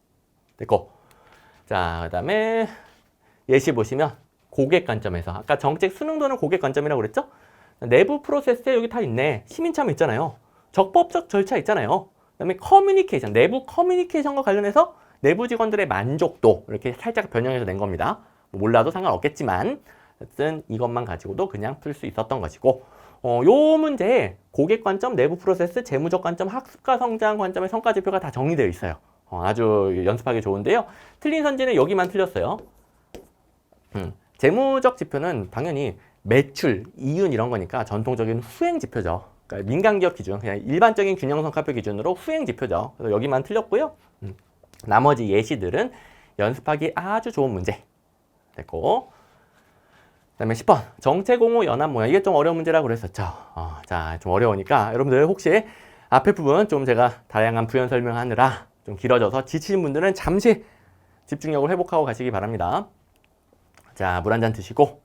됐고 자 그다음에 예시 보시면 고객 관점에서 아까 정책 수능도는 고객 관점이라고 그랬죠? 내부 프로세스에 여기 다 있네. 시민 참여 있잖아요. 적법적 절차 있잖아요. 그다음에 커뮤니케이션, 내부 커뮤니케이션과 관련해서 내부 직원들의 만족도 이렇게 살짝 변형해서 낸 겁니다. 몰라도 상관없겠지만 어쨌든 이것만 가지고도 그냥 풀 수 있었던 것이고 요 문제에 고객 관점, 내부 프로세스, 재무적 관점, 학습과 성장 관점의 성과 지표가 다 정리되어 있어요. 아주 연습하기 좋은데요. 틀린 선지는 여기만 틀렸어요. 재무적 지표는 당연히 매출, 이윤 이런 거니까 전통적인 후행 지표죠. 그러니까 민간기업 기준, 그냥 일반적인 균형성과표 기준으로 후행 지표죠. 그래서 여기만 틀렸고요. 나머지 예시들은 연습하기 아주 좋은 문제. 됐고. 그 다음에 10번. 정체공호 연합 모양. 이게 좀 어려운 문제라고 그랬었죠. 자, 좀 어려우니까 여러분들 혹시 앞에 부분 좀 제가 다양한 부연 설명하느라 좀 길어져서 지치신 분들은 잠시 집중력을 회복하고 가시기 바랍니다. 자, 물 한 잔 드시고,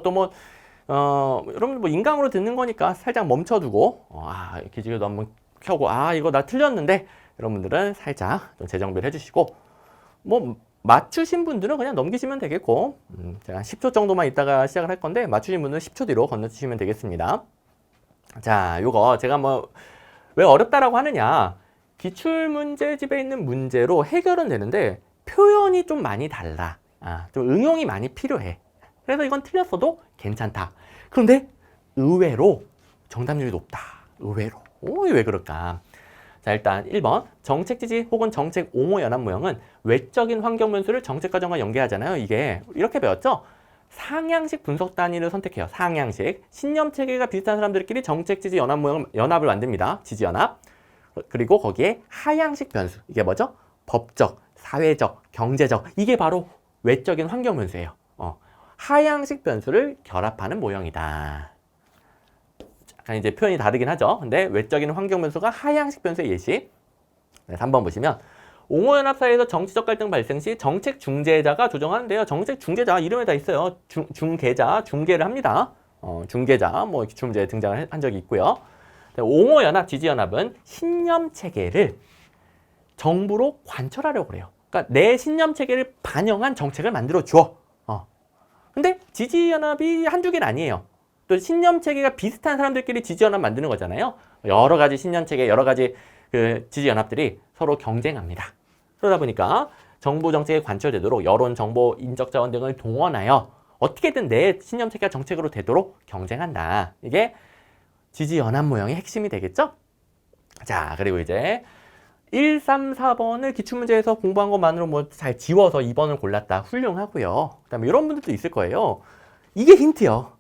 또 뭐, 여러분 뭐 인강으로 듣는 거니까 살짝 멈춰두고, 기지개도 한번 켜고, 이거 나 틀렸는데, 여러분들은 살짝 좀 재정비를 해주시고, 뭐, 맞추신 분들은 그냥 넘기시면 되겠고, 제가 한 10초 정도만 있다가 시작을 할 건데, 맞추신 분들은 10초 뒤로 건너주시면 되겠습니다. 자, 요거 제가 뭐, 왜 어렵다라고 하느냐. 기출문제집에 있는 문제로 해결은 되는데, 표현이 좀 많이 달라. 좀 응용이 많이 필요해. 그래서 이건 틀렸어도 괜찮다. 그런데 의외로 정답률이 높다. 의외로. 왜 그럴까? 자, 일단 1번 정책지지 혹은 정책 옹호 연합 모형은 외적인 환경 변수를 정책 과정과 연계하잖아요. 이게 이렇게 배웠죠? 상향식 분석 단위를 선택해요. 상향식. 신념 체계가 비슷한 사람들끼리 정책지지 연합 모형 연합을 만듭니다. 지지 연합. 그리고 거기에 하향식 변수. 이게 뭐죠? 법적, 사회적, 경제적. 이게 바로 외적인 환경 변수예요. 하향식 변수를 결합하는 모형이다. 약간 이제 표현이 다르긴 하죠. 근데 외적인 환경 변수가 하향식 변수의 예시. 네, 3번 보시면 옹호연합 사이에서 정치적 갈등 발생 시 정책 중재자가 조정하는데요. 정책 중재자 이름에 다 있어요. 중개자, 중개를 합니다. 중개자 뭐 기출문제에 등장을 한 적이 있고요. 옹호연합, 지지연합은 신념 체계를 정부로 관철하려고 그래요. 그러니까 내 신념 체계를 반영한 정책을 만들어 줘. 근데 지지연합이 한두 개는 아니에요. 또 신념 체계가 비슷한 사람들끼리 지지연합 만드는 거잖아요. 여러 가지 신념 체계, 여러 가지 그 지지연합들이 서로 경쟁합니다. 그러다 보니까 정부 정책에 관철되도록 여론, 정보, 인적 자원 등을 동원하여 어떻게든 내 신념 체계가 정책으로 되도록 경쟁한다. 이게 지지연합 모형의 핵심이 되겠죠? 자, 그리고 이제 1, 3, 4번을 기출문제에서 공부한 것만으로 뭐 잘 지워서 2번을 골랐다. 훌륭하고요. 그 다음에 이런 분들도 있을 거예요. 이게 힌트요.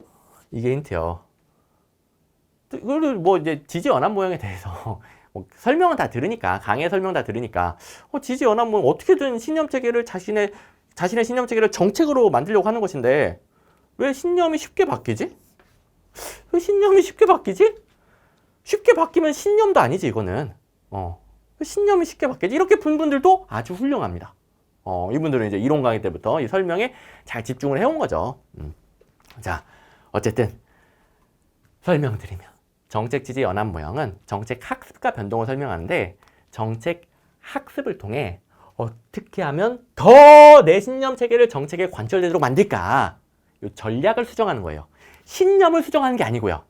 그리고 뭐 이제 지지연합 모형에 대해서 뭐 설명은 다 들으니까, 강의 설명 다 들으니까, 지지연합 모형 어떻게든 신념 체계를 자신의 신념 체계를 정책으로 만들려고 하는 것인데, 왜 신념이 쉽게 바뀌지? 쉽게 바뀌면 신념도 아니지, 이거는. 신념이 쉽게 바뀌지? 이렇게 본 분들도 아주 훌륭합니다. 이분들은 이제 이론 강의 때부터 이 설명에 잘 집중을 해온 거죠. 자, 어쨌든 설명드리면 정책지지 연합 모형은 정책 학습과 변동을 설명하는데 정책 학습을 통해 어떻게 하면 더 내 신념 체계를 정책에 관철되도록 만들까? 이 전략을 수정하는 거예요. 신념을 수정하는 게 아니고요.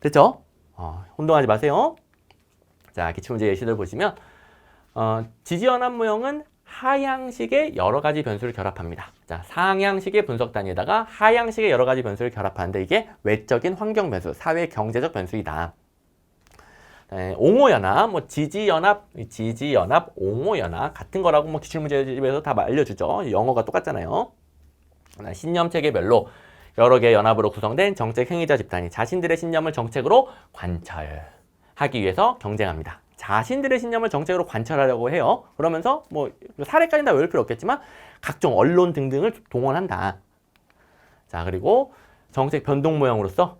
됐죠? 혼동하지 마세요. 자, 기출문제 예시들 보시면 지지연합 모형은 하향식의 여러 가지 변수를 결합합니다. 자, 상향식의 분석 단위에다가 하향식의 여러 가지 변수를 결합하는데 이게 외적인 환경 변수, 사회 경제적 변수이다. 옹호연합, 뭐 지지연합, 옹호연합 같은 거라고 뭐 기출문제집에서 다 알려주죠. 영어가 똑같잖아요. 신념 체계별로 여러 개의 연합으로 구성된 정책 행위자 집단이 자신들의 신념을 정책으로 관철하기 위해서 경쟁합니다. 자신들의 신념을 정책으로 관철하려고 해요. 그러면서 뭐 사례까지는 다 외울 필요 없겠지만 각종 언론 등등을 동원한다. 자, 그리고 정책 변동 모형으로서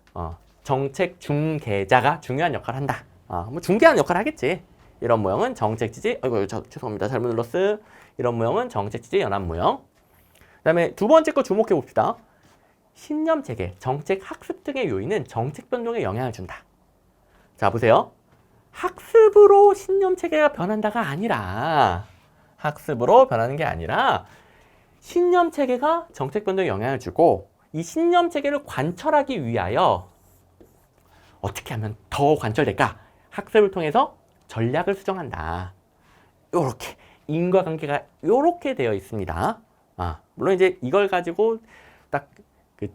정책 중개자가 중요한 역할을 한다. 뭐 중개하는 역할을 하겠지. 이런 모형은 정책 지지, 죄송합니다. 잘못 눌렀어. 이런 모형은 정책 지지 연합 모형. 그 다음에 두 번째 거 주목해 봅시다. 신념 체계, 정책 학습 등의 요인은 정책 변동에 영향을 준다. 자, 보세요. 학습으로 신념 체계가 변한다가 아니라 신념 체계가 정책 변동에 영향을 주고 이 신념 체계를 관철하기 위하여 어떻게 하면 더 관철될까? 학습을 통해서 전략을 수정한다. 요렇게 인과관계가 요렇게 되어 있습니다. 물론 이제 이걸 가지고 딱 그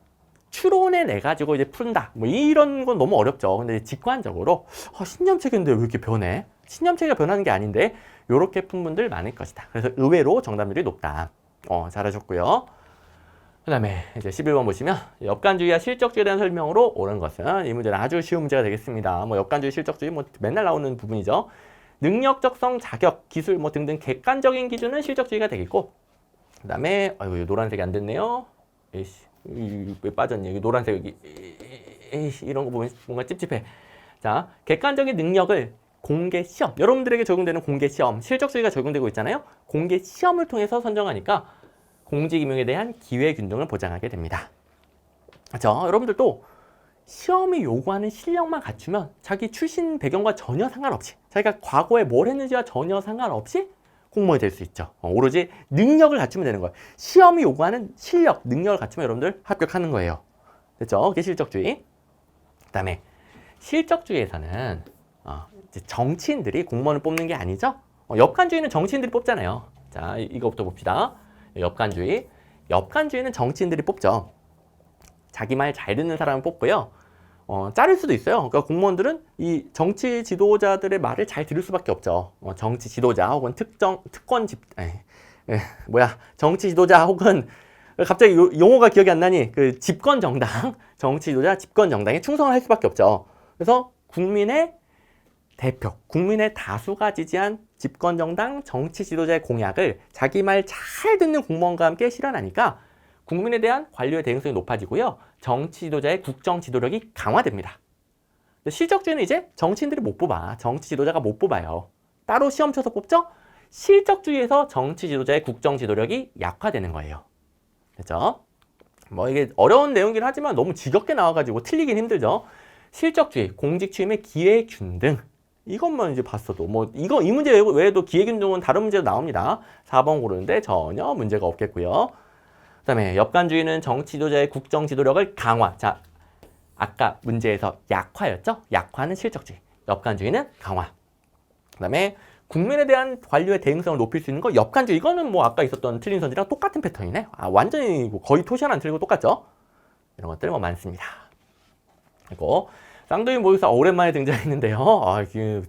추론해 내 가지고 이제 푼다. 뭐 이런 건 너무 어렵죠. 근데 직관적으로 신념 체계인데 왜 이렇게 변해? 신념 체계가 변하는 게 아닌데 요렇게 푼 분들 많을 것이다. 그래서 의외로 정답률이 높다. 잘하셨고요. 그 다음에 이제 11번 보시면 역관주의와 실적주의에 대한 설명으로 옳은 것은 이 문제는 아주 쉬운 문제가 되겠습니다. 뭐 역관주의, 실적주의 뭐 맨날 나오는 부분이죠. 능력적성, 자격, 기술 뭐 등등 객관적인 기준은 실적주의가 되겠고 그 다음에 아이고 노란색이 안 됐네요. 에이씨 왜 빠졌니? 여기 노란색 여기 에이씨 이런 거 보면 뭔가 찝찝해. 자, 객관적인 능력을 공개 시험, 여러분들에게 적용되는 공개 시험, 실적주의가 적용되고 있잖아요. 공개 시험을 통해서 선정하니까 공직임용에 대한 기회균등을 보장하게 됩니다. 그렇죠? 여러분들도 시험이 요구하는 실력만 갖추면 자기 출신 배경과 전혀 상관없이 자기가 과거에 뭘 했는지와 전혀 상관없이 공무원이 될 수 있죠. 오로지 능력을 갖추면 되는 거예요. 시험이 요구하는 실력, 능력을 갖추면 여러분들 합격하는 거예요. 됐죠? 그게 실적주의. 그 다음에 실적주의에서는 이제 정치인들이 공무원을 뽑는 게 아니죠. 역관주의는 정치인들이 뽑잖아요. 자, 이거부터 봅시다. 역관주의. 역관주의는 정치인들이 뽑죠. 자기 말 잘 듣는 사람을 뽑고요. 자를 수도 있어요. 그러니까 공무원들은 이 정치 지도자들의 말을 잘 들을 수밖에 없죠. 정치 지도자 혹은 정치 지도자 혹은 갑자기 용어가 기억이 안 나니 그 집권 정당, 정치 지도자 집권 정당에 충성을 할 수밖에 없죠. 그래서 국민의 대표, 국민의 다수가 지지한 집권 정당 정치 지도자의 공약을 자기 말 잘 듣는 공무원과 함께 실현하니까 국민에 대한 관료의 대응성이 높아지고요. 정치 지도자의 국정 지도력이 강화됩니다. 실적주의는 이제 정치인들이 못 뽑아. 정치 지도자가 못 뽑아요. 따로 시험 쳐서 뽑죠? 실적주의에서 정치 지도자의 국정 지도력이 약화되는 거예요. 됐죠? 뭐 이게 어려운 내용이긴 하지만 너무 지겹게 나와가지고 틀리긴 힘들죠. 실적주의, 공직 취임의 기회균등. 이것만 이제 봤어도 이 문제 외에도 기회균등은 다른 문제도 나옵니다. 4번 고르는데 전혀 문제가 없겠고요. 그 다음에 역관주의는 정치 지도자의 국정 지도력을 강화. 자, 아까 문제에서 약화였죠? 약화는 실적주의. 역관주의는 강화. 그 다음에 국민에 대한 관료의 대응성을 높일 수 있는 거 역관주의. 이거는 뭐 아까 있었던 틀린 선지랑 똑같은 패턴이네. 완전히 거의 토시 하나 안 틀리고 똑같죠? 이런 것들 뭐 많습니다. 그리고 쌍둥이 모의고사 오랜만에 등장했는데요.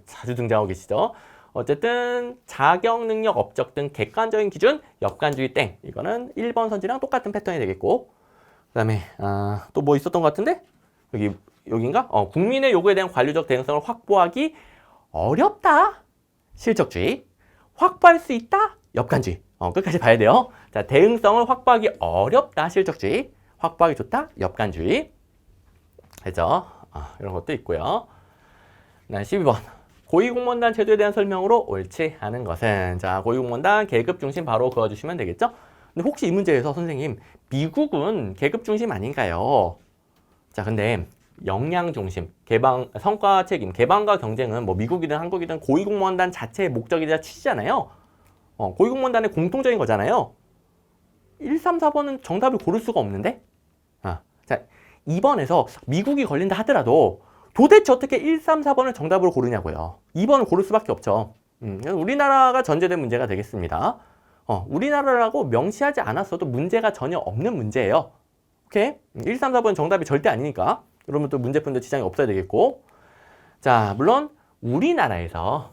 자주 등장하고 계시죠? 어쨌든 자격, 능력, 업적 등 객관적인 기준, 역관주의 땡. 이거는 1번 선지랑 똑같은 패턴이 되겠고 그 다음에 또 뭐 있었던 것 같은데? 여긴가? 국민의 요구에 대한 관료적 대응성을 확보하기 어렵다. 실적주의. 확보할 수 있다. 역관주의. 끝까지 봐야 돼요. 자, 대응성을 확보하기 어렵다. 실적주의. 확보하기 좋다. 역관주의. 됐죠? 이런 것도 있고요. 12번. 고위공무원단 제도에 대한 설명으로 옳지 않은 것은 자 고위공무원단 계급 중심 바로 그어주시면 되겠죠? 근데 혹시 이 문제에서 선생님 미국은 계급 중심 아닌가요? 자 근데 역량 중심, 성과 책임, 개방과 경쟁은 뭐 미국이든 한국이든 고위공무원단 자체의 목적이자 취지잖아요. 고위공무원단의 공통적인 거잖아요. 1, 3, 4번은 정답을 고를 수가 없는데? 자 2번에서 미국이 걸린다 하더라도 도대체 어떻게 1, 3, 4번을 정답으로 고르냐고요. 2번을 고를 수밖에 없죠. 우리나라가 전제된 문제가 되겠습니다. 우리나라라고 명시하지 않았어도 문제가 전혀 없는 문제예요. 오케이? 1, 3, 4번은 정답이 절대 아니니까 여러분 또 문제푼데 지장이 없어야 되겠고 자 물론 우리나라에서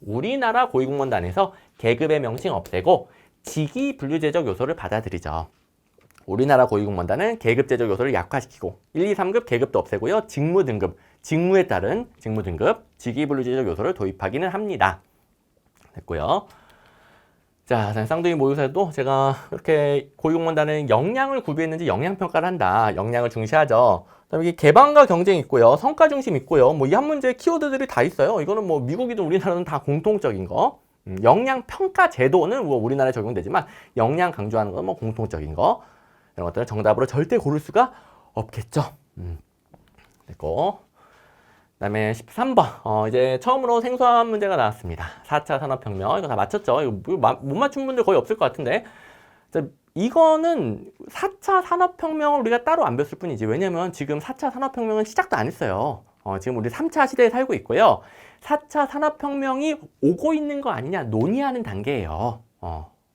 우리나라 고위공무원단에서 계급의 명칭 없애고 직위 분류제적 요소를 받아들이죠. 우리나라 고위공무원단은 계급제적 요소를 약화시키고 1, 2, 3급 계급도 없애고요. 직무 등급, 직무에 따른 직무 등급, 직위분류제적 요소를 도입하기는 합니다. 됐고요. 자, 쌍둥이 모의고사에도 제가 이렇게 고위공무원단은 역량을 구비했는지 역량평가를 한다. 역량을 중시하죠. 그다음에 이게 개방과 경쟁이 있고요. 성과 중심 있고요. 뭐 이 한 문제의 키워드들이 다 있어요. 이거는 뭐 미국이든 우리나라든 다 공통적인 거. 역량평가 제도는 뭐 우리나라에 적용되지만 역량 강조하는 건 뭐 공통적인 거. 이런 것들은 정답으로 절대 고를 수가 없겠죠. 됐고. 그 다음에 13번. 이제 처음으로 생소한 문제가 나왔습니다. 4차 산업혁명. 이거 다 맞췄죠? 이거 못 맞춘 분들 거의 없을 것 같은데. 자, 이거는 4차 산업혁명을 우리가 따로 안 배웠을 뿐이지. 왜냐면 지금 4차 산업혁명은 시작도 안 했어요. 지금 우리 3차 시대에 살고 있고요. 4차 산업혁명이 오고 있는 거 아니냐 논의하는 단계예요.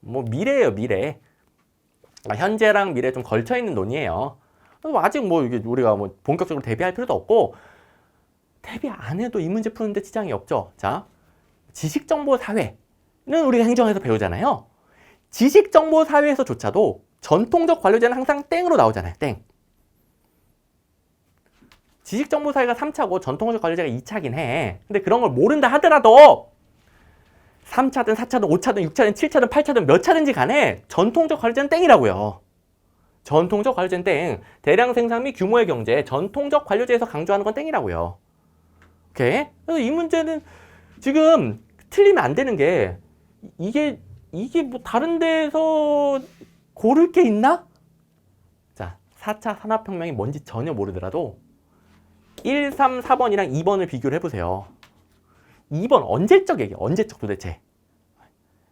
뭐 미래예요, 미래. 현재랑 미래 좀 걸쳐 있는 논의예요. 아직 뭐 이게 우리가 뭐 본격적으로 대비할 필요도 없고 대비 안 해도 이 문제 푸는데 지장이 없죠. 자, 지식정보 사회는 우리가 행정에서 배우잖아요. 지식정보 사회에서조차도 전통적 관료제는 항상 땡으로 나오잖아요. 땡. 지식정보 사회가 3차고 전통적 관료제가 2차긴 해. 근데 그런 걸 모른다 하더라도 3차든 4차든 5차든 6차든 7차든 8차든 몇 차든지 간에 전통적 관료제는 땡이라고요. 전통적 관료제는 땡. 대량 생산 및 규모의 경제, 전통적 관료제에서 강조하는 건 땡이라고요. 오케이? 그래서 이 문제는 지금 틀리면 안 되는 게 이게 뭐 다른 데서 고를 게 있나? 자, 4차 산업혁명이 뭔지 전혀 모르더라도 1, 3, 4번이랑 2번을 비교를 해보세요. 2번 언제적 얘기야? 언제적 도대체?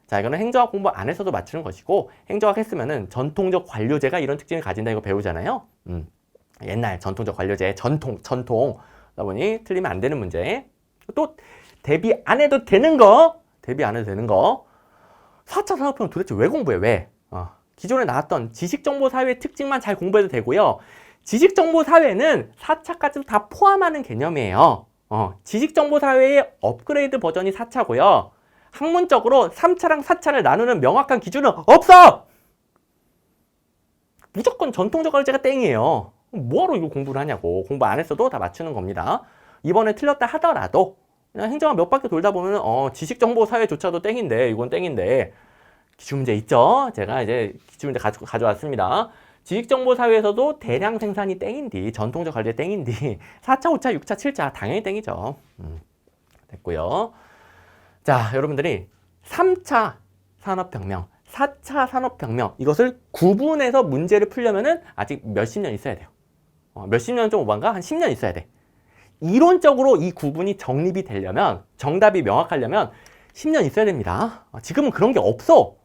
자, 이거는 행정학 공부 안 해서도 맞추는 것이고, 행정학 했으면은 전통적 관료제가 이런 특징을 가진다 이거 배우잖아요. 옛날 전통적 관료제, 전통다 보니 틀리면 안 되는 문제. 또 대비 안 해도 되는 거, 4차 산업혁명 도대체 왜 공부해? 왜? 기존에 나왔던 지식정보사회의 특징만 잘 공부해도 되고요. 지식정보사회는 4차까지도 다 포함하는 개념이에요. 지식정보사회의 업그레이드 버전이 4차고요. 학문적으로 3차랑 4차를 나누는 명확한 기준은 없어! 무조건 전통적 관료제가 땡이에요. 뭐하러 이거 공부를 하냐고. 공부 안 했어도 다 맞추는 겁니다. 이번에 틀렸다 하더라도 그냥 행정학 몇 바퀴 돌다 보면 지식정보사회조차도 땡인데, 이건 땡인데 기출문제 있죠? 제가 이제 기출문제 가져왔습니다. 지식정보사회에서도 대량 생산이 땡인디, 전통적 관료제 땡인디, 4차, 5차, 6차, 7차 당연히 땡이죠. 됐고요. 자, 여러분들이 3차 산업혁명, 4차 산업혁명 이것을 구분해서 문제를 풀려면은 아직 몇십 년 있어야 돼요. 몇십 년 좀 오반가? 한 10년 있어야 돼. 이론적으로 이 구분이 정립이 되려면, 정답이 명확하려면 10년 있어야 됩니다. 지금은 그런 게 없어.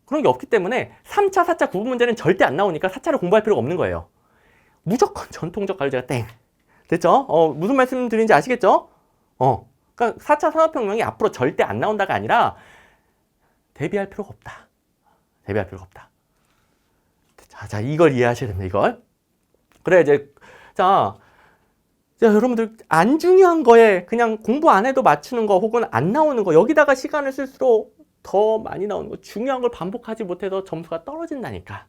그런 게 없기 때문에 3차, 4차 구분 문제는 절대 안 나오니까 4차를 공부할 필요가 없는 거예요. 무조건 전통적 관료제가 땡. 됐죠? 무슨 말씀 드리는지 아시겠죠? 그러니까 4차 산업혁명이 앞으로 절대 안 나온다가 아니라 대비할 필요가 없다. 대비할 필요가 없다. 자, 이걸 이해하셔야 됩니다. 이걸. 그래, 이제 자, 여러분들 안 중요한 거에 그냥 공부 안 해도 맞추는 거 혹은 안 나오는 거 여기다가 시간을 쓸수록 더 많이 나오는 거, 중요한 걸 반복하지 못해서 점수가 떨어진다니까.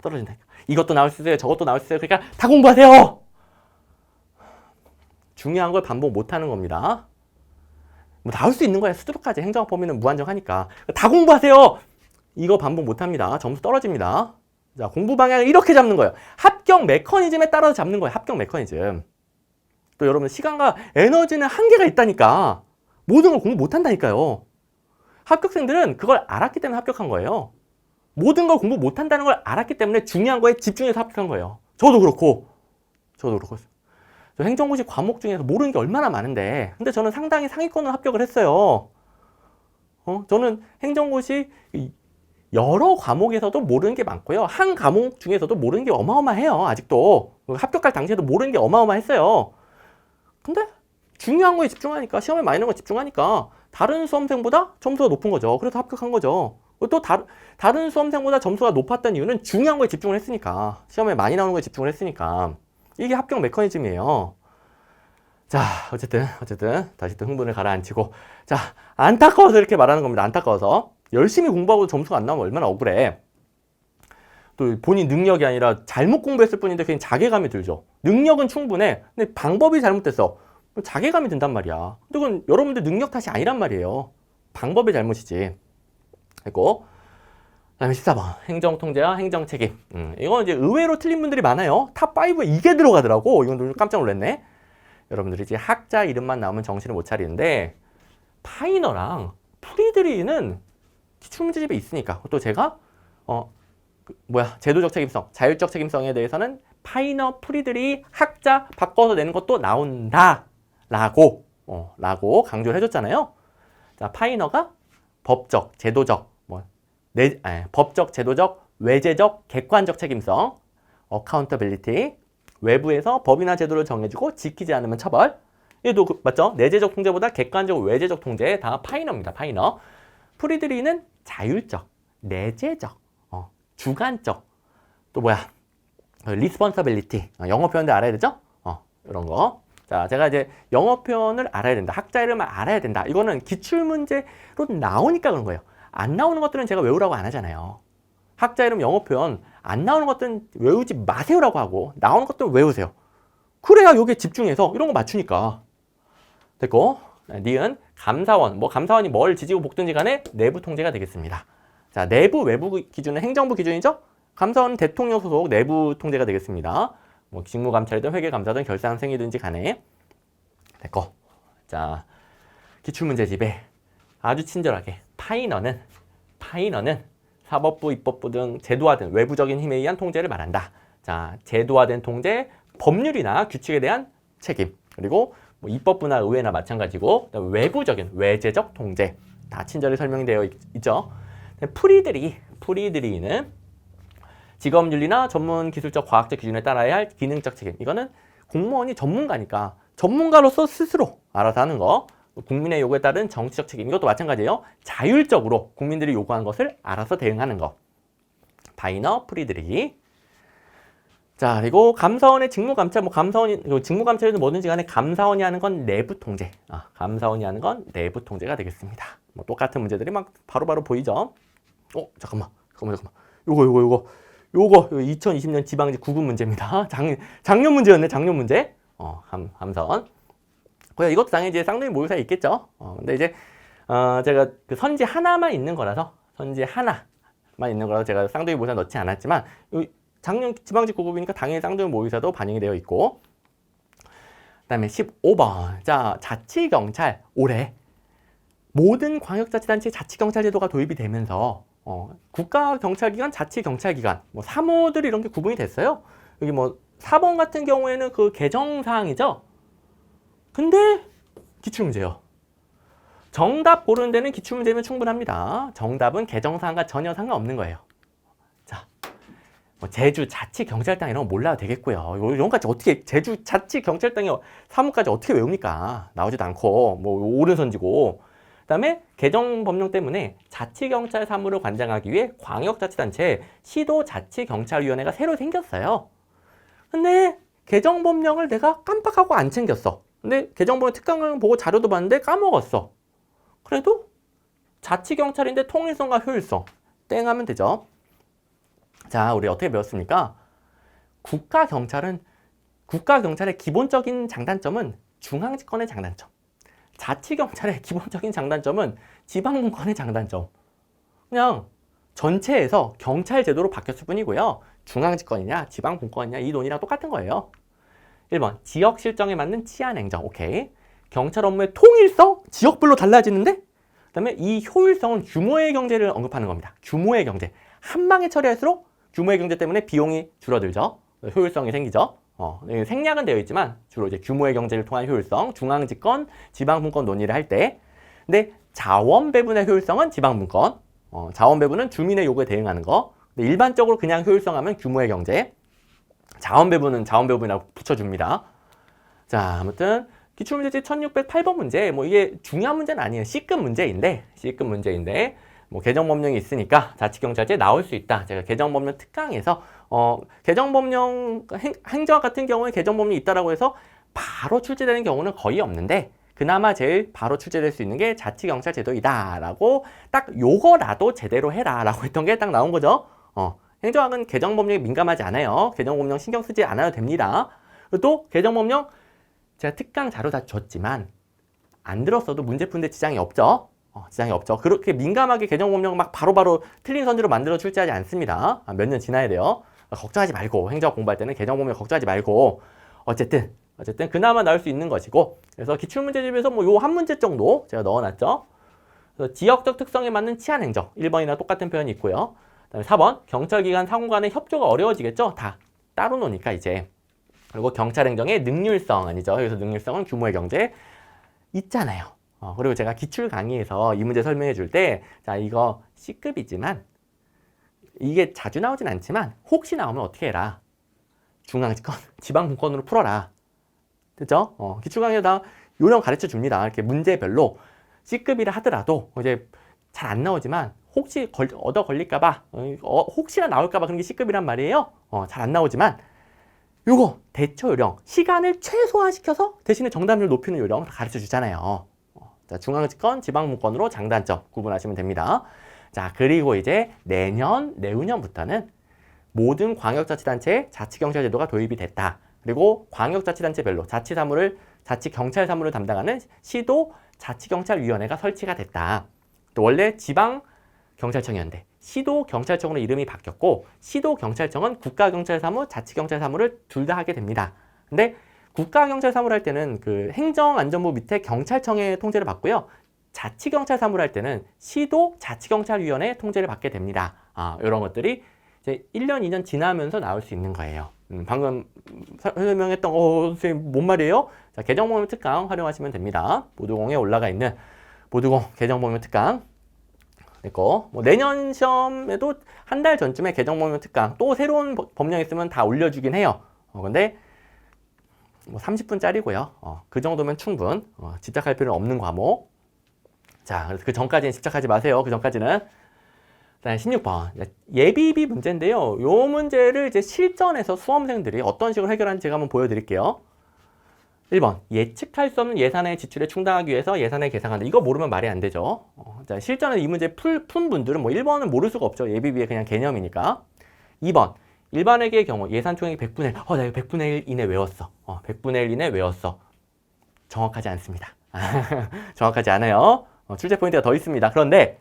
떨어진다니까. 이것도 나올 수 있어요. 저것도 나올 수 있어요. 그러니까 다 공부하세요. 중요한 걸 반복 못하는 겁니다. 뭐 나올 수 있는 거야. 수두룩하지. 행정학 범위는 무한정하니까. 다 공부하세요. 이거 반복 못합니다. 점수 떨어집니다. 자, 공부 방향을 이렇게 잡는 거예요. 합격 메커니즘에 따라서 잡는 거예요. 합격 메커니즘. 또 여러분 시간과 에너지는 한계가 있다니까. 모든 걸 공부 못한다니까요. 합격생들은 그걸 알았기 때문에 합격한 거예요. 모든 걸 공부 못한다는 걸 알았기 때문에 중요한 거에 집중해서 합격한 거예요. 저도 그렇고. 저 행정고시 과목 중에서 모르는 게 얼마나 많은데, 근데 저는 상당히 상위권으로 합격을 했어요. 저는 행정고시 여러 과목에서도 모르는 게 많고요. 한 과목 중에서도 모르는 게 어마어마해요. 아직도. 합격할 당시에도 모르는 게 어마어마했어요. 근데 중요한 거에 집중하니까, 시험에 많이 나오는 거에 집중하니까 다른 수험생보다 점수가 높은 거죠. 그래서 합격한 거죠. 또 다른 수험생보다 점수가 높았던 이유는 중요한 거에 집중을 했으니까. 시험에 많이 나오는 거에 집중을 했으니까. 이게 합격 메커니즘이에요. 자, 어쨌든 다시 또 흥분을 가라앉히고, 자, 안타까워서 이렇게 말하는 겁니다. 안타까워서. 열심히 공부하고 점수가 안 나오면 얼마나 억울해. 또 본인 능력이 아니라 잘못 공부했을 뿐인데 그냥 자괴감이 들죠. 능력은 충분해. 근데 방법이 잘못됐어. 자괴감이 든단 말이야. 근데 그건 여러분들 능력 탓이 아니란 말이에요. 방법의 잘못이지. 됐고, 그다음에 14번 행정통제와 행정책임. 이건 이제 의외로 틀린 분들이 많아요. 탑5에 이게 들어가더라고. 이건 좀 깜짝 놀랐네. 여러분들이 이제 학자 이름만 나오면 정신을 못 차리는데, 파이너랑 프리드리히는 기출문제집에 있으니까. 또 제가 제도적 책임성, 자율적 책임성에 대해서는 파이너, 프리드리히, 학자 바꿔서 내는 것도 나온다 라고 강조를 해줬잖아요. 자, 파이너가 법적, 제도적, 법적, 제도적, 외제적, 객관적 책임성, accountability, 외부에서 법이나 제도를 정해주고 지키지 않으면 처벌. 얘도 맞죠? 내재적 통제보다 객관적, 외제적 통제 다 파이너입니다. 파이너. 프리드리히는 자율적, 내재적, 주관적, 또 responsibility. 영어 표현도 알아야 되죠? 이런 거. 자, 제가 이제 영어 표현을 알아야 된다. 학자 이름을 알아야 된다. 이거는 기출문제로 나오니까 그런 거예요. 안 나오는 것들은 제가 외우라고 안 하잖아요. 학자 이름 영어 표현 안 나오는 것들은 외우지 마세요라고 하고, 나오는 것들은 외우세요. 그래야 여기에 집중해서 이런 거 맞추니까. 됐고, 니은 감사원. 감사원이 뭘 지지고 볶든지 간에 내부 통제가 되겠습니다. 자, 내부, 외부 기준은 행정부 기준이죠? 감사원은 대통령 소속 내부 통제가 되겠습니다. 직무감찰이든 회계감사든 결산생이든지 간에. 됐고. 자, 기출문제집에 아주 친절하게 파이너는 사법부, 입법부 등 제도화된 외부적인 힘에 의한 통제를 말한다. 자, 제도화된 통제, 법률이나 규칙에 대한 책임, 그리고 뭐 입법부나 의회나 마찬가지고 외부적인 외제적 통제 다 친절히 설명되어 있죠. 프리드리히는 직업윤리나 전문 기술적 과학적 기준에 따라야 할 기능적 책임. 이거는 공무원이 전문가니까 전문가로서 스스로 알아서 하는 거. 국민의 요구에 따른 정치적 책임. 이것도 마찬가지예요. 자율적으로 국민들이 요구한 것을 알아서 대응하는 거. 바이너 프리드리히. 자, 그리고 감사원의 직무감찰, 직무감찰에도 뭐든지 간에 감사원이 하는 건 내부 통제. 감사원이 하는 건 내부 통제가 되겠습니다. 뭐 똑같은 문제들이 막 바로바로 보이죠? 잠깐만. 요거 2020년 지방직 구급 문제입니다. 작년 문제였네, 작년 문제. 감사원. 이것도 당연히 이제 쌍둥이 모의사에 있겠죠. 근데 이제, 제가 그 선지 하나만 있는 거라서, 제가 쌍둥이 모의사 넣지 않았지만, 작년 지방직 구급이니까 당연히 쌍둥이 모의사도 반영이 되어 있고. 그 다음에 15번. 자, 자치경찰. 올해 모든 광역자치단체 자치경찰제도가 도입이 되면서, 국가경찰기관, 자치경찰기관, 뭐 사무들 이런 게 구분이 됐어요. 여기 뭐 4번 같은 경우에는 그 개정사항이죠. 근데 기출문제요. 정답 고르는 데는 기출문제면 충분합니다. 정답은 개정사항과 전혀 상관없는 거예요. 자, 뭐 제주 자치경찰당 이런 거 몰라도 되겠고요. 이런 거까지 어떻게 제주 자치경찰당의 사무까지 어떻게 외웁니까? 나오지도 않고 뭐 오른손지고. 그다음에 개정 법령 때문에 자치경찰 사무를 관장하기 위해 광역자치단체 시도자치경찰위원회가 새로 생겼어요. 근데 개정 법령을 내가 깜빡하고 안 챙겼어. 근데 개정 법령 특강을 보고 자료도 봤는데 까먹었어. 그래도 자치경찰인데 통일성과 효율성 땡 하면 되죠. 자, 우리 어떻게 배웠습니까? 국가경찰의 기본적인 장단점은 중앙집권의 장단점. 자치경찰의 기본적인 장단점은 지방분권의 장단점. 그냥 전체에서 경찰 제도로 바뀌었을 뿐이고요. 중앙집권이냐 지방분권이냐 이 논의랑 똑같은 거예요. 1번 지역 실정에 맞는 치안 행정. 오케이. 경찰 업무의 통일성? 지역별로 달라지는데? 그 다음에 이 효율성은 규모의 경제를 언급하는 겁니다. 규모의 경제. 한 방에 처리할수록 규모의 경제 때문에 비용이 줄어들죠. 효율성이 생기죠. 생략은 되어 있지만 주로 이제 규모의 경제를 통한 효율성, 중앙집권, 지방분권 논의를 할 때. 근데 자원 배분의 효율성은 지방분권, 자원 배분은 주민의 요구에 대응하는 거. 근데 일반적으로 그냥 효율성하면 규모의 경제. 자원 배분은 자원 배분이라고 붙여줍니다. 자, 아무튼 기출문제집 1608번 문제, 뭐 이게 중요한 문제는 아니에요. C급 문제인데 뭐 개정법령이 있으니까 자치경찰제 나올 수 있다. 제가 개정법령 특강에서 개정법령 행정 같은 경우에 개정법령이 있다라고 해서 바로 출제되는 경우는 거의 없는데 그나마 제일 바로 출제될 수 있는 게 자치경찰제도이다라고 딱 요거라도 제대로 해라라고 했던 게 딱 나온 거죠. 행정학은 개정법령에 민감하지 않아요. 개정법령 신경 쓰지 않아도 됩니다. 또 개정법령 제가 특강 자료 다 줬지만 안 들었어도 문제 푸는데 지장이 없죠. 지장이 없죠. 그렇게 민감하게 개정법령 막 바로바로 틀린 선지로 만들어 출제하지 않습니다. 몇 년 지나야 돼요. 걱정하지 말고 행정학 공부할 때는 개정법령 걱정하지 말고 어쨌든 그나마 나올 수 있는 것이고 그래서 기출문제집에서 뭐 요 한 문제 정도 제가 넣어놨죠. 그래서 지역적 특성에 맞는 치안행정 1번이나 똑같은 표현이 있고요. 그다음에 4번 경찰기관 상호 간의 협조가 어려워지겠죠. 다 따로 노니까 이제. 그리고 경찰행정의 능률성 아니죠. 여기서 능률성은 규모의 경제 있잖아요. 그리고 제가 기출 강의에서 이 문제 설명해 줄 때 자 이거 C급이지만 이게 자주 나오진 않지만 혹시 나오면 어떻게 해라. 중앙집권, 지방분권으로 풀어라. 됐죠? 기출 강의에 다 요령 가르쳐 줍니다. 이렇게 문제별로 C급이라 하더라도 이제 잘 안 나오지만 혹시 얻어 걸릴까봐 혹시나 나올까봐 그런 게 C급이란 말이에요. 잘 안 나오지만 요거 대처 요령 시간을 최소화시켜서 대신에 정답률 높이는 요령 가르쳐 주잖아요. 자, 중앙집권, 지방분권으로 장단점 구분하시면 됩니다. 자, 그리고 이제 내후년부터는 모든 광역자치단체에 자치경찰제도가 도입이 됐다. 그리고 광역자치단체별로 자치경찰 사무를 담당하는 시도 자치경찰위원회가 설치가 됐다. 또 원래 지방경찰청이었는데 시도경찰청으로 이름이 바뀌었고 시도경찰청은 국가경찰사무, 자치경찰사무를 둘 다 하게 됩니다. 근데 국가경찰사무를 할 때는 그 행정안전부 밑에 경찰청의 통제를 받고요. 자치경찰 사무를 할 때는 시도 자치경찰위원회 통제를 받게 됩니다. 이런 것들이 이제 1년, 2년 지나면서 나올 수 있는 거예요. 방금 설명했던 선생님 뭔 말이에요? 자, 계정목록 특강 활용하시면 됩니다. 모두공에 올라가 있는 모두공 계정목록 특강 됐고, 뭐 내년 시험에도 한 달 전쯤에 계정목록 특강 또 새로운 법령 있으면 다 올려주긴 해요. 근데 뭐 30분짜리고요. 그 정도면 충분. 집착할 필요는 없는 과목. 자, 그래서 그 전까지는 집착하지 마세요. 그 전까지는. 그다음 16번 예비비 문제인데요. 요 문제를 이제 실전에서 수험생들이 어떤 식으로 해결하는지 제가 한번 보여드릴게요. 1번 예측할 수 없는 예산의 지출에 충당하기 위해서 예산을 계산한다. 이거 모르면 말이 안 되죠. 자, 실전에 이 문제 푼 분들은 뭐 1번은 모를 수가 없죠. 예비비의 그냥 개념이니까. 2번 일반회계의 경우 예산 총액이 100분의 1. 나 이거 100분의 1 이내 외웠어. 100분의 1 이내 외웠어. 정확하지 않습니다. 정확하지 않아요. 출제 포인트가 더 있습니다. 그런데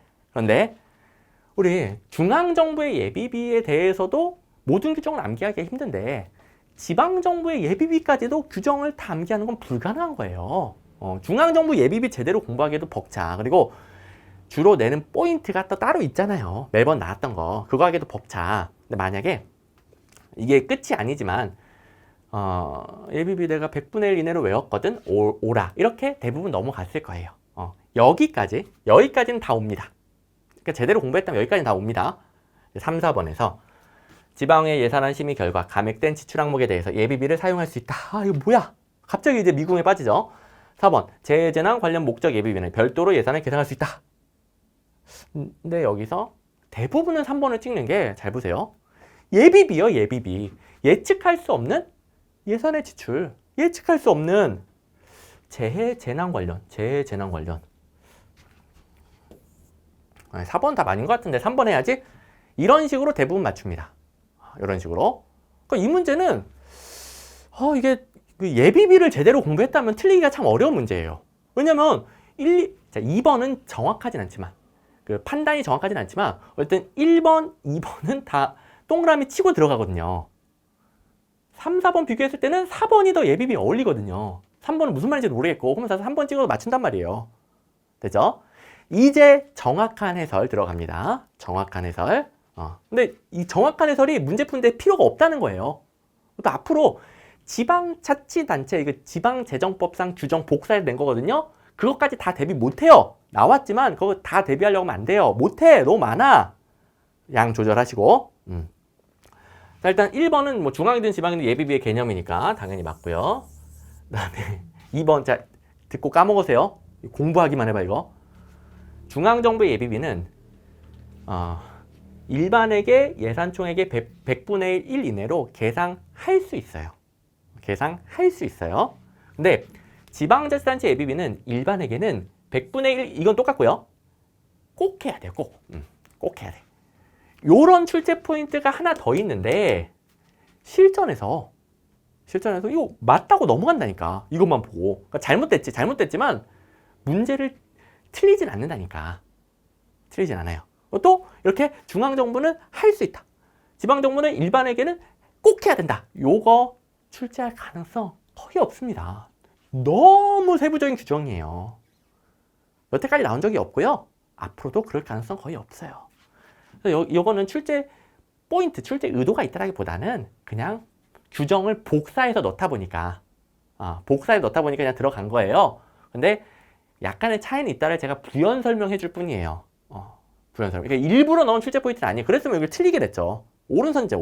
우리 중앙정부의 예비비에 대해서도 모든 규정을 암기하기가 힘든데 지방정부의 예비비까지도 규정을 다 암기하는 건 불가능한 거예요. 중앙정부 예비비 제대로 공부하기에도 벅차. 그리고 주로 내는 포인트가 또 따로 있잖아요. 매번 나왔던 거. 그거 하기에도 벅차. 근데 만약에 이게 끝이 아니지만 예비비 내가 100분의 1 이내로 외웠거든. 오라. 이렇게 대부분 넘어갔을 거예요. 여기까지는 다 옵니다. 그러니까 제대로 공부했다면 여기까지는 다 옵니다. 3, 4번에서 지방의 예산안 심의 결과 감액된 지출 항목에 대해서 예비비를 사용할 수 있다. 이거 뭐야? 갑자기 이제 미궁에 빠지죠. 4번 재해재난 관련 목적 예비비는 별도로 예산을 계산할 수 있다. 근데 여기서 대부분은 3번을 찍는 게 잘 보세요. 예비비요, 예비비. 예측할 수 없는 예산의 지출. 예측할 수 없는 재해재난 관련. 4번 답 아닌 것 같은데 3번 해야지. 이런 식으로 대부분 맞춥니다. 이런 식으로. 그러니까 이 문제는 이게 예비비를 제대로 공부했다면 틀리기가 참 어려운 문제예요. 왜냐면 2번은 정확하진 않지만 그 판단이 정확하진 않지만 어쨌든 1번, 2번은 다 동그라미 치고 들어가거든요. 3, 4번 비교했을 때는 4번이 더 예비비 어울리거든요. 3번은 무슨 말인지 모르겠고 그러면서 3번 찍어도 맞춘단 말이에요. 됐죠? 이제 정확한 해설 들어갑니다. 정확한 해설. 근데 이 정확한 해설이 문제 푸는데 필요가 없다는 거예요. 또 앞으로 지방자치단체, 이거 지방재정법상 규정 복사해서 낸 거거든요. 그것까지 다 대비 못해요. 나왔지만 그거 다 대비하려고 하면 안 돼요. 못해. 너무 많아. 양 조절하시고. 자, 일단 1번은 뭐 중앙이든 지방이든 예비비의 개념이니까 당연히 맞고요. 그 다음에 2번, 자, 듣고 까먹으세요. 공부하기만 해봐, 이거. 중앙정부의 예비비는 일반에게 예산총액의 100분의 1 이내로 계상할 수 있어요. 계상할 수 있어요. 근데 지방자치단체 예비비는 일반에게는 100분의 1, 이건 똑같고요. 꼭 해야 돼요, 꼭. 꼭 해야 돼. 요런 출제 포인트가 하나 더 있는데 실전에서 이거 맞다고 넘어간다니까. 이것만 보고. 그러니까 잘못됐지만 문제를 틀리진 않는다니까. 틀리진 않아요. 또 이렇게 중앙정부는 할 수 있다. 지방정부는 일반에게는 꼭 해야 된다. 요거 출제할 가능성 거의 없습니다. 너무 세부적인 규정이에요. 여태까지 나온 적이 없고요. 앞으로도 그럴 가능성 거의 없어요. 요거는 출제 포인트, 출제 의도가 있다라기보다는 그냥 규정을 복사해서 넣다 보니까 그냥 들어간 거예요. 근데 약간의 차이는 있다를 제가 부연 설명해 줄 뿐이에요. 부연 설명. 그러니까 일부러 넣은 출제 포인트는 아니에요. 그랬으면 여기 틀리게 됐죠. 오른선지.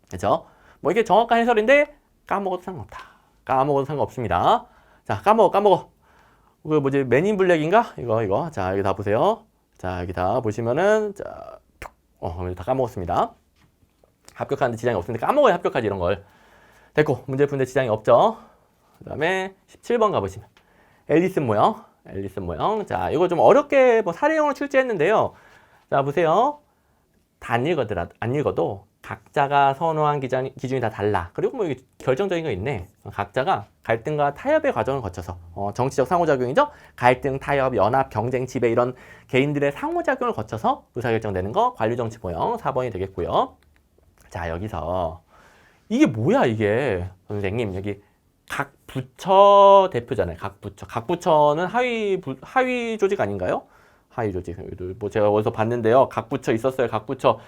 그렇죠? 뭐 이게 정확한 해설인데 까먹어도 상관없다. 까먹어도 상관없습니다. 자, 까먹어. 그 뭐지? 맨인 블랙인가? 이거. 자, 여기 다 보세요. 자, 여기 다 보시면은 자, 다 까먹었습니다. 합격하는데 지장이 없으니까 까먹어야 합격하지 이런 걸. 됐고, 문제 푸는데 지장이 없죠. 그 다음에 17번 가보시면 앨리슨 모형. 자, 이거 좀 어렵게 뭐 사례형으로 출제했는데요. 자, 보세요. 다 안 읽어도 각자가 선호한 기준이 다 달라. 그리고 뭐 이게 결정적인 거 있네. 각자가 갈등과 타협의 과정을 거쳐서 정치적 상호작용이죠. 갈등, 타협, 연합, 경쟁, 지배 이런 개인들의 상호작용을 거쳐서 의사결정되는 거 관료정치 모형 4번이 되겠고요. 자, 여기서 이게 뭐야 이게. 선생님 여기 각 부처 대표잖아요. 각 부처. 각 부처는 하위 조직 아닌가요? 하위 조직. 뭐 제가 어디서 봤는데요. 각 부처 있었어요. 각 부처.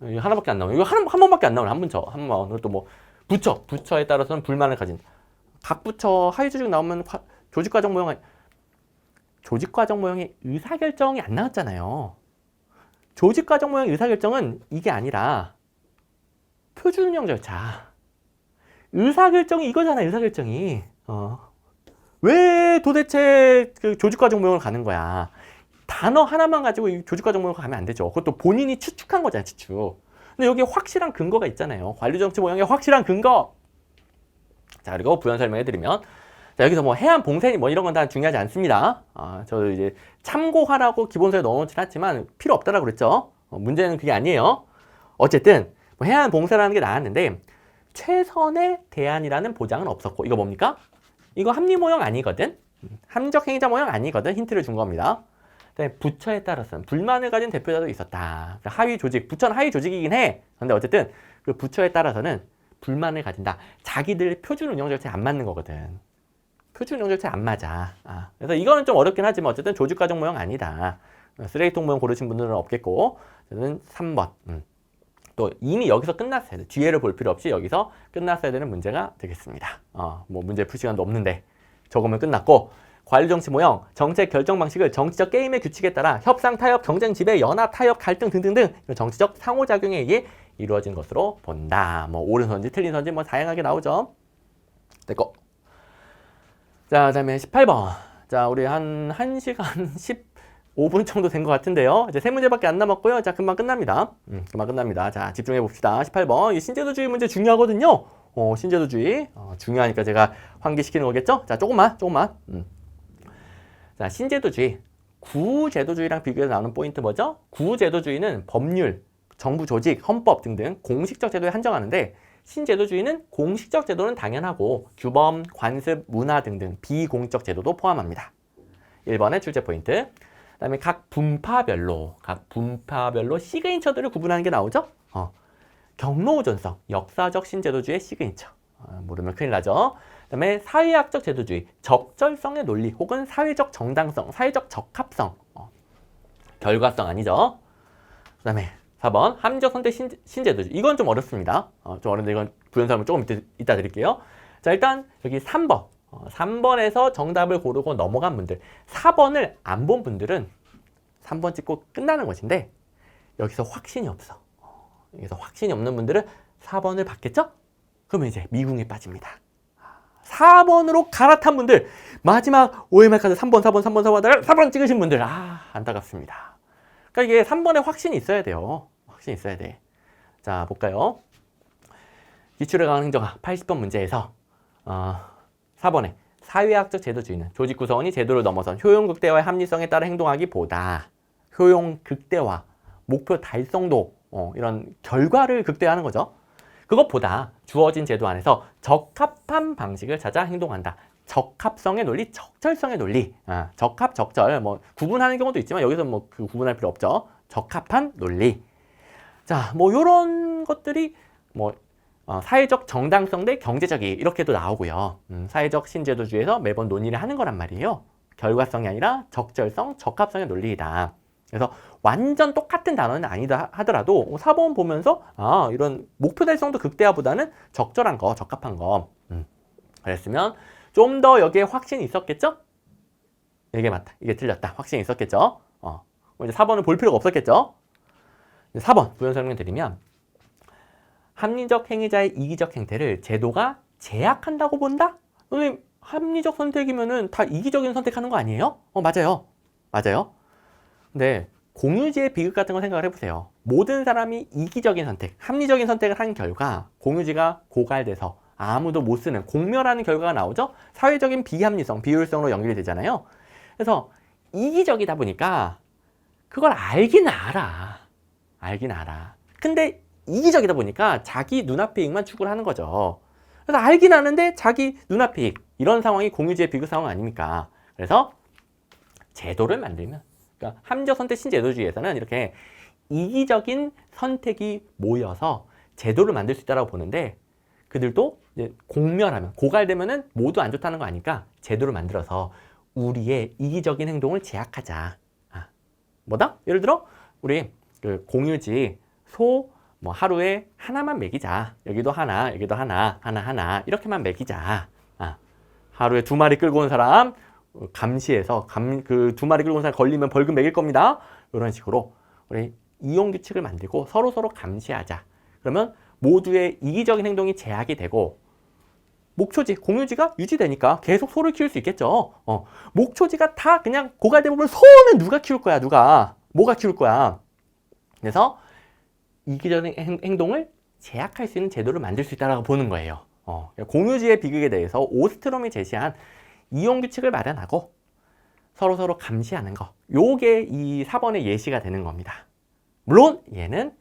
이거 하나밖에 안 나오네. 이거 한 번밖에 안 나오네. 한 부처. 한 번. 또 뭐 부처에 따라서는 불만을 가진. 각 부처 하위 조직 나오면 조직 과정 모형에 의사결정이 안 나왔잖아요. 조직 과정 모형 의사결정은 이게 아니라 표준 운영 절차. 의사결정이 이거잖아, 의사결정이. 왜 도대체 그 조직과정 모형을 가는 거야? 단어 하나만 가지고 이 조직과정 모형을 가면 안 되죠. 그것도 본인이 추측한 거잖아, 추측. 근데 여기에 확실한 근거가 있잖아요. 관리정치 모형의 확실한 근거. 자, 그리고 부연 설명해드리면, 자, 여기서 뭐 해안 봉쇄니 뭐 이런 건 다 중요하지 않습니다. 저 이제 참고하라고 기본서에 넣어놓진 않지만 필요 없다라고 그랬죠. 문제는 그게 아니에요. 어쨌든 뭐 해안 봉쇄라는 게 나왔는데 최선의 대안이라는 보장은 없었고, 이거 뭡니까? 이거 합리 모형 아니거든? 합리적 행위자 모형 아니거든? 힌트를 준 겁니다. 부처에 따라서는 불만을 가진 대표자도 있었다. 하위 조직, 부처는 하위 조직이긴 해. 근데 어쨌든 그 부처에 따라서는 불만을 가진다. 자기들 표준 운영 절차에 안 맞는 거거든. 표준 운영 절차에 안 맞아. 그래서 이거는 좀 어렵긴 하지만 어쨌든 조직 과정 모형 아니다. 쓰레기통 모형 고르신 분들은 없겠고, 저는 3번. 또 이미 여기서 끝났어야 돼. 뒤에를 볼 필요 없이 여기서 끝났어야 되는 문제가 되겠습니다. 뭐 문제 풀 시간도 없는데 적으면 끝났고, 관리정치 모형, 정책 결정 방식을 정치적 게임의 규칙에 따라 협상, 타협, 경쟁, 지배, 연합, 타협, 갈등 등등등 정치적 상호작용에 의해 이루어진 것으로 본다. 뭐 옳은 선지, 틀린 선지 뭐 다양하게 나오죠. 됐고. 자, 그다음에 18번. 자, 우리 한 1시간 15분 정도 된 것 같은데요. 이제 3문제밖에 안 남았고요. 자, 금방 끝납니다. 금방 끝납니다. 자, 집중해 봅시다. 18번. 이 신제도주의 문제 중요하거든요. 신제도주의. 중요하니까 제가 환기시키는 거겠죠? 자, 조금만. 자, 신제도주의. 구제도주의랑 비교해서 나오는 포인트 뭐죠? 구제도주의는 법률, 정부 조직, 헌법 등등 공식적 제도에 한정하는데, 신제도주의는 공식적 제도는 당연하고 규범, 관습, 문화 등등 비공식적 제도도 포함합니다. 1번의 출제 포인트. 그다음에 각 분파별로 시그니처들을 구분하는 게 나오죠. 경로우전성, 역사적 신제도주의의 시그니처. 모르면 큰일 나죠. 그다음에 사회학적 제도주의, 적절성의 논리 혹은 사회적 정당성, 사회적 적합성. 결과성 아니죠. 그다음에 4번 합리적 선택 신제도주의. 이건 좀 어렵습니다. 좀 어려운데 이건 부연설명 조금 이따 드릴게요. 자, 일단 여기 3번. 3번에서 정답을 고르고 넘어간 분들, 4번을 안 본 분들은 3번 찍고 끝나는 것인데, 여기서 확신이 없어. 여기서 확신이 없는 분들은 4번을 받겠죠? 그러면 이제 미궁에 빠집니다. 4번으로 갈아탄 분들, 마지막 OMR 카드 3번 하다가 4번 찍으신 분들, 안타깝습니다. 그러니까 이게 3번에 확신이 있어야 돼요. 확신이 있어야 돼. 자, 볼까요? 기출에 관한 행정학 80번 문제에서 4번에 사회학적 제도주의는 조직 구성원이 제도를 넘어선 효용 극대화의 합리성에 따라 행동하기보다 효용 극대화, 목표 달성도 이런 결과를 극대화하는 거죠. 그것보다 주어진 제도 안에서 적합한 방식을 찾아 행동한다. 적합성의 논리, 적절성의 논리. 적합, 적절 뭐 구분하는 경우도 있지만 여기서 뭐 그 구분할 필요 없죠. 적합한 논리. 자, 뭐 이런 것들이 뭐 사회적 정당성 대 경제적이 이렇게도 나오고요. 사회적 신제도주의에서 매번 논의를 하는 거란 말이에요. 결과성이 아니라 적절성, 적합성의 논리이다. 그래서 완전 똑같은 단어는 아니다 하더라도 4번 보면서 이런 목표 달성도 극대화보다는 적절한 거, 적합한 거. 그랬으면 좀 더 여기에 확신이 있었겠죠? 이게 맞다, 이게 틀렸다. 확신이 있었겠죠? 이제 4번을 볼 필요가 없었겠죠? 4번 부연 설명 드리면, 합리적 행위자의 이기적 행태를 제도가 제약한다고 본다? 선생님, 합리적 선택이면은 다 이기적인 선택하는 거 아니에요? 맞아요. 맞아요. 근데 공유지의 비극 같은 거 생각을 해보세요. 모든 사람이 이기적인 선택, 합리적인 선택을 한 결과 공유지가 고갈돼서 아무도 못 쓰는 공멸하는 결과가 나오죠? 사회적인 비합리성, 비효율성으로 연결이 되잖아요. 그래서 이기적이다 보니까 그걸 알긴 알아. 근데 이기적이다 보니까 자기 눈앞의 이익만 추구를 하는 거죠. 그래서 알긴 아는데 자기 눈앞의 이익, 이런 상황이 공유지의 비극 상황 아닙니까? 그래서 제도를 만들면, 그러니까 합리적 선택 신제도주의에서는 이렇게 이기적인 선택이 모여서 제도를 만들 수 있다고 보는데, 그들도 이제 공멸하면, 고갈되면은 모두 안 좋다는 거 아니까 제도를 만들어서 우리의 이기적인 행동을 제약하자. 뭐다? 예를 들어 우리 그 공유지 소 뭐 하루에 하나만 먹이자. 여기도 하나, 여기도 하나, 하나 이렇게만 먹이자. 하루에 2마리 끌고 온 사람 감시해서 그 2마리 끌고 온 사람 걸리면 벌금 매길 겁니다. 이런 식으로 우리 이용 규칙을 만들고 서로 감시하자. 그러면 모두의 이기적인 행동이 제약이 되고 목초지, 공유지가 유지되니까 계속 소를 키울 수 있겠죠. 목초지가 다 그냥 고갈되면 소는 누가 키울 거야, 뭐가 키울 거야. 그래서 이기적인 행동을 제약할 수 있는 제도를 만들 수 있다고 보는 거예요. 공유지의 비극에 대해서 오스트롬이 제시한 이용 규칙을 마련하고 서로 감시하는 거. 요게 이 4번의 예시가 되는 겁니다. 물론 얘는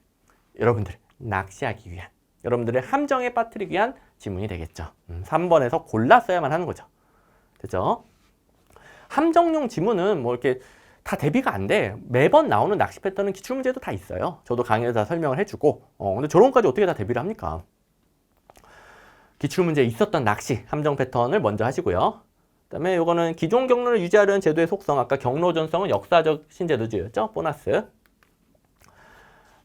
여러분들 낚시하기 위한, 여러분들의 함정에 빠뜨리기 위한 지문이 되겠죠. 3번에서 골랐어야만 하는 거죠. 됐죠? 함정용 지문은 뭐 이렇게 다 대비가 안 돼. 매번 나오는 낚시 패턴은 기출문제도 다 있어요. 저도 강의에서 다 설명을 해주고. 근데 저런 것까지 어떻게 다 대비를 합니까? 기출문제에 있었던 낚시, 함정 패턴을 먼저 하시고요. 그 다음에 요거는 기존 경로를 유지하려는 제도의 속성, 아까 경로 전성은 역사적 신제도주의였죠? 보너스.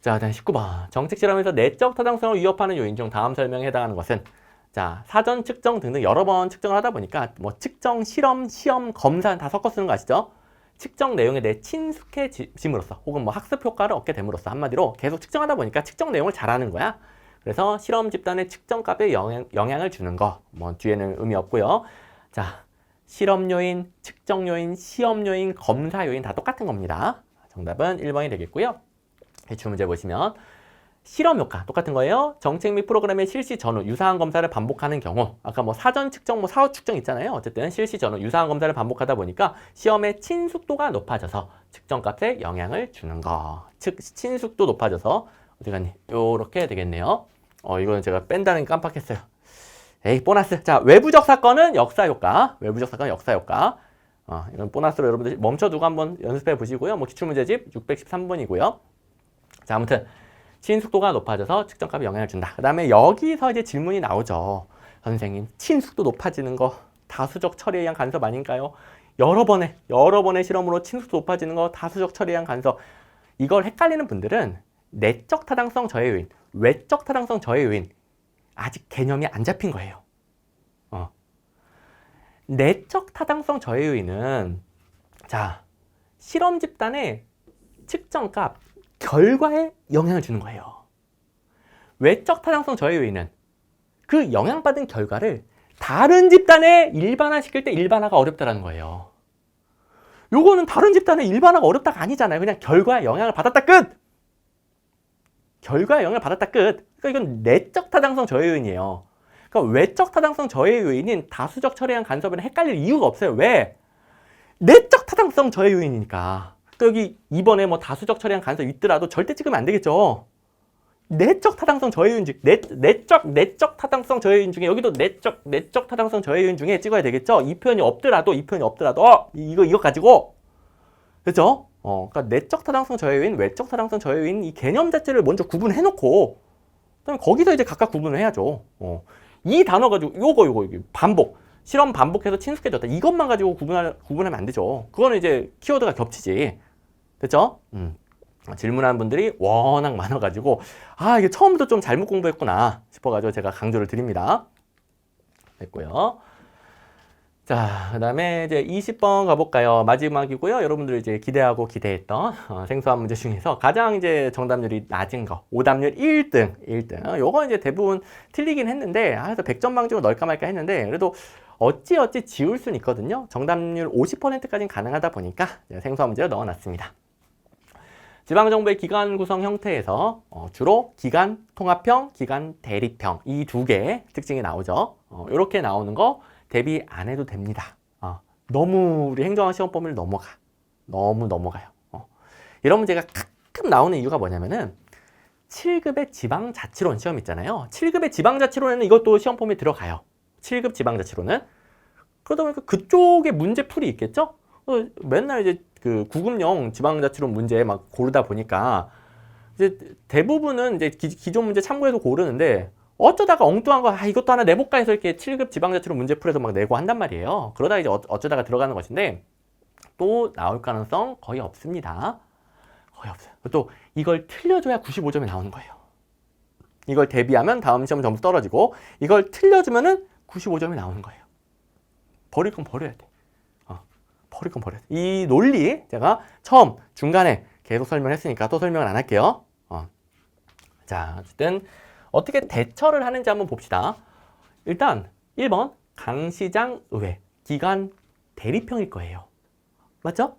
자, 다음 19번. 정책 실험에서 내적 타당성을 위협하는 요인 중 다음 설명에 해당하는 것은, 자, 사전 측정 등등 여러 번 측정을 하다 보니까 뭐 측정, 실험, 시험, 검사 다 섞어 쓰는 거 아시죠? 측정 내용에 대해 친숙해짐으로써 혹은 뭐 학습 효과를 얻게 됨으로써 한마디로 계속 측정하다 보니까 측정 내용을 잘하는 거야. 그래서 실험 집단의 측정값에 영향을 주는 거. 뭐 뒤에는 의미 없고요. 자, 실험 요인, 측정 요인, 시험 요인, 검사 요인 다 똑같은 겁니다. 정답은 1번이 되겠고요. 기출 문제 보시면 실험 효과 똑같은 거예요. 정책 및 프로그램의 실시 전후 유사한 검사를 반복하는 경우, 아까 뭐 사전 측정, 뭐 사후 측정 있잖아요. 어쨌든 실시 전후 유사한 검사를 반복하다 보니까 시험의 친숙도가 높아져서 측정값에 영향을 주는 거. 즉 친숙도 높아져서 어디 갔니? 요렇게 되겠네요. 이거는 제가 뺀다는 게 깜빡했어요. 에이, 보너스. 자, 외부적 사건은 역사 효과. 외부적 사건은 역사 효과. 이건 보너스로 여러분들 멈춰두고 한번 연습해 보시고요. 뭐 기출 문제집 613번이고요. 자, 아무튼 친숙도가 높아져서 측정값에 영향을 준다. 그 다음에 여기서 이제 질문이 나오죠. 선생님, 친숙도 높아지는 거 다수적 처리에 의한 간섭 아닌가요? 여러 번의 실험으로 친숙도 높아지는 거 다수적 처리에 의한 간섭. 이걸 헷갈리는 분들은 내적 타당성 저해 요인, 외적 타당성 저해 요인 아직 개념이 안 잡힌 거예요. 내적 타당성 저해 요인은, 자, 실험 집단의 측정값 결과에 영향을 주는 거예요. 외적 타당성 저해 요인은 그 영향받은 결과를 다른 집단에 일반화시킬 때 일반화가 어렵다는 거예요. 요거는 다른 집단에 일반화가 어렵다가 아니잖아요. 그냥 결과에 영향을 받았다 끝! 결과에 영향을 받았다 끝! 그러니까 이건 내적 타당성 저해 요인이에요. 그러니까 외적 타당성 저해 요인인 다수적 처리한 간섭에는 헷갈릴 이유가 없어요. 왜? 내적 타당성 저해 요인이니까. 여기 2번에 뭐 다수적 처리한 간섭 있더라도 절대 찍으면 안 되겠죠. 내적 타당성 저해 요인 중 내적 타당성 저해 요인 중에 여기도 내적 타당성 저해 요인 중에 찍어야 되겠죠. 이 표현이 없더라도 이거 가지고 그렇죠? 그러니까 내적 타당성 저해 요인, 외적 타당성 저해 요인 이 개념 자체를 먼저 구분해 놓고 그다음에 거기서 이제 각각 구분을 해야죠. 이 단어 가지고 요거 반복. 실험 반복해서 친숙해졌다. 이것만 가지고 구분하면 안 되죠. 그거는 이제 키워드가 겹치지. 됐죠? 질문하는 분들이 워낙 많아가지고 이게 처음부터 좀 잘못 공부했구나 싶어가지고 제가 강조를 드립니다. 됐고요. 자, 그 다음에 이제 20번 가볼까요? 마지막이고요. 여러분들 이제 기대했던 생소한 문제 중에서 가장 이제 정답률이 낮은 거, 오답률 1등. 요거 이제 대부분 틀리긴 했는데, 그래서 100점 방지로 넣을까 말까 했는데, 그래도 어찌 지울 수는 있거든요. 정답률 50%까지는 가능하다 보니까 생소한 문제를 넣어놨습니다. 지방정부의 기관 구성 형태에서 주로 기관 통합형, 기관 대립형 이 두 개의 특징이 나오죠. 이렇게 나오는 거 대비 안 해도 됩니다. 너무 우리 행정학 시험 범위를 너무 넘어가요. 이런 문제가 가끔 나오는 이유가 뭐냐면은 7급의 지방자치론 시험 있잖아요. 7급의 지방자치론에는 이것도 시험 범위에 들어가요. 7급 지방자치론은. 그러다 보니까 그쪽에 문제풀이 있겠죠? 맨날 이제 그 9급용 지방자치론 문제 막 고르다 보니까 이제 대부분은 이제 기존 문제 참고해서 고르는데 어쩌다가 엉뚱한 거, 이것도 하나 내볼까 해서 이렇게 7급 지방자치로 문제 풀어서 막 내고 한단 말이에요. 그러다 이제 어쩌다가 들어가는 것인데, 또 나올 가능성 거의 없습니다. 거의 없어요. 또 이걸 틀려줘야 95점이 나오는 거예요. 이걸 대비하면 다음 시험 점수 떨어지고, 이걸 틀려주면은 95점이 나오는 거예요. 버릴 건 버려야 돼. 버릴 건 버려야 돼. 이 논리 제가 처음 중간에 계속 설명했으니까 또 설명을 안 할게요. 자, 어쨌든 어떻게 대처를 하는지 한번 봅시다. 일단 1번 강시장 의회 기관 대립형일 거예요. 맞죠?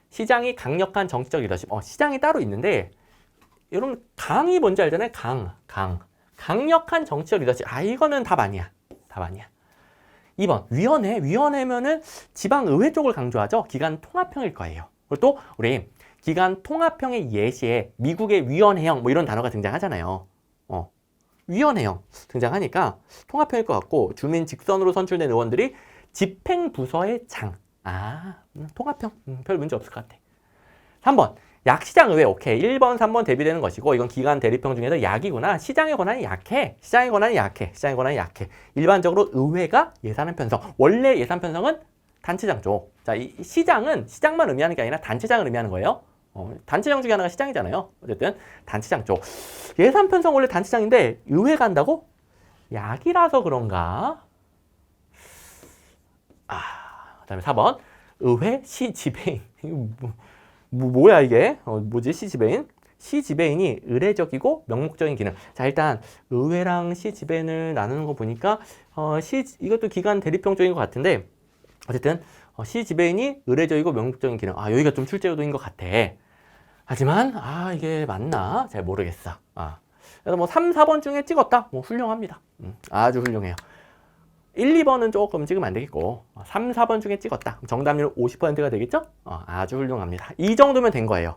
시장이 강력한 정치적 리더십. 시장이 따로 있는데 여러분 강이 뭔지 알잖아요. 강력한 정치적 리더십. 이거는 답 아니야. 답 아니야. 2번 위원회면은 지방의회 쪽을 강조하죠. 기관 통합형일 거예요. 그리고 또 우리 기관 통합형의 예시에 미국의 위원회형 뭐 이런 단어가 등장하잖아요. 위원회형 등장하니까 통합형일 것 같고, 주민 직선으로 선출된 의원들이 집행부서의 장. 통합형. 별 문제 없을 것 같아. 3번 약시장의회. 오케이. 1번, 3번 대비되는 것이고, 이건 기관 대립형 중에서 약이구나. 시장의 권한이 약해. 시장의 권한이 약해. 일반적으로 의회가 예산안 편성. 원래 예산 편성은 단체장 쪽. 자, 이 시장은 시장만 의미하는 게 아니라 단체장을 의미하는 거예요. 단체장 중에 하나가 시장이잖아요. 어쨌든 단체장 쪽. 예산 편성 원래 단체장인데 의회가 한다고? 약이라서 그런가? 그다음에 4번 의회 시지배인. 뭐야 이게? 뭐지 시지배인? 시지배인이 의례적이고 명목적인 기능. 자, 일단 의회랑 시지배인을 나누는 거 보니까 이것도 기관 대립형 쪽인 것 같은데, 어쨌든 시지배인이 의례적이고 명목적인 기능. 여기가 좀 출제요도인 것 같아. 하지만 이게 맞나? 잘 모르겠어. 그래서 뭐 3, 4번 중에 찍었다? 뭐 훌륭합니다. 아주 훌륭해요. 1, 2번은 조금 찍으면 안 되겠고, 3, 4번 중에 찍었다. 정답률 50%가 되겠죠? 아주 훌륭합니다. 이 정도면 된 거예요.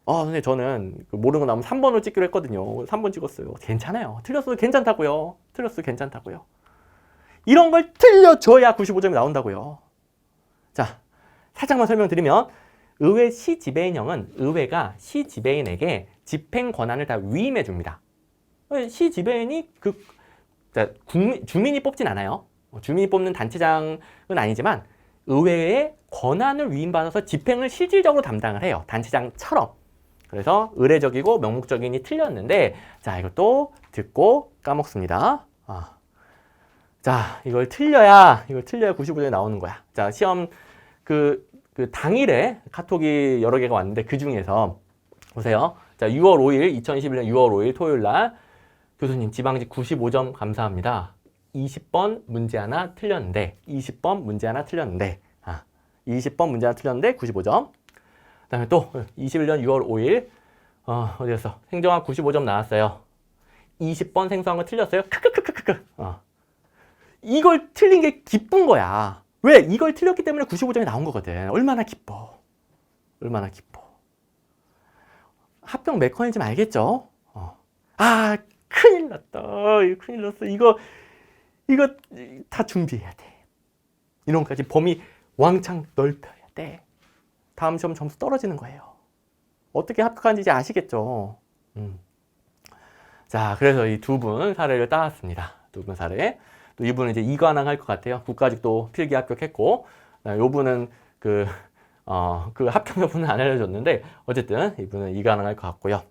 근데 저는 모르는 거 나오면 3번으로 찍기로 했거든요. 3번 찍었어요. 괜찮아요. 틀렸어도 괜찮다고요. 이런 걸 틀려줘야 95점이 나온다고요. 자, 살짝만 설명드리면, 의회 시지배인형은 의회가 시지배인에게 집행 권한을 다 위임해 줍니다. 시지배인이 주민이 뽑진 않아요. 주민이 뽑는 단체장은 아니지만 의회에 권한을 위임받아서 집행을 실질적으로 담당을 해요. 단체장처럼. 그래서 의례적이고 명목적인이 틀렸는데, 자, 이것도 듣고 까먹습니다. 자, 이걸 틀려야 95점이 나오는 거야. 자, 시험 그 당일에 카톡이 여러 개가 왔는데, 그 중에서 보세요. 자, 2021년 6월 5일 토요일 날, 교수님 지방직 95점 감사합니다. 20번 문제 하나 틀렸는데 20번 문제 하나 틀렸는데 95점. 그다음에 또 21년 6월 5일 어디였어? 행정학 95점 나왔어요. 20번 생소한 거 틀렸어요. 크크크크크. 이걸 틀린 게 기쁜 거야. 왜? 이걸 틀렸기 때문에 95점이 나온 거거든. 얼마나 기뻐. 합격 메커니즘 알겠죠? 큰일 났다. 큰일 났어. 이거 다 준비해야 돼. 이런 것까지 범위 왕창 넓혀야 돼. 다음 시험 점수 떨어지는 거예요. 어떻게 합격하는지 이제 아시겠죠? 자, 그래서 이 두 분 사례를 따왔습니다. 두 분 사례. 또 이분은 이제 이관왕 할 것 같아요. 국가직도 필기 합격했고, 요분은 그 합격 여부는 안 알려줬는데, 어쨌든 이분은 이관왕 할 것 같고요.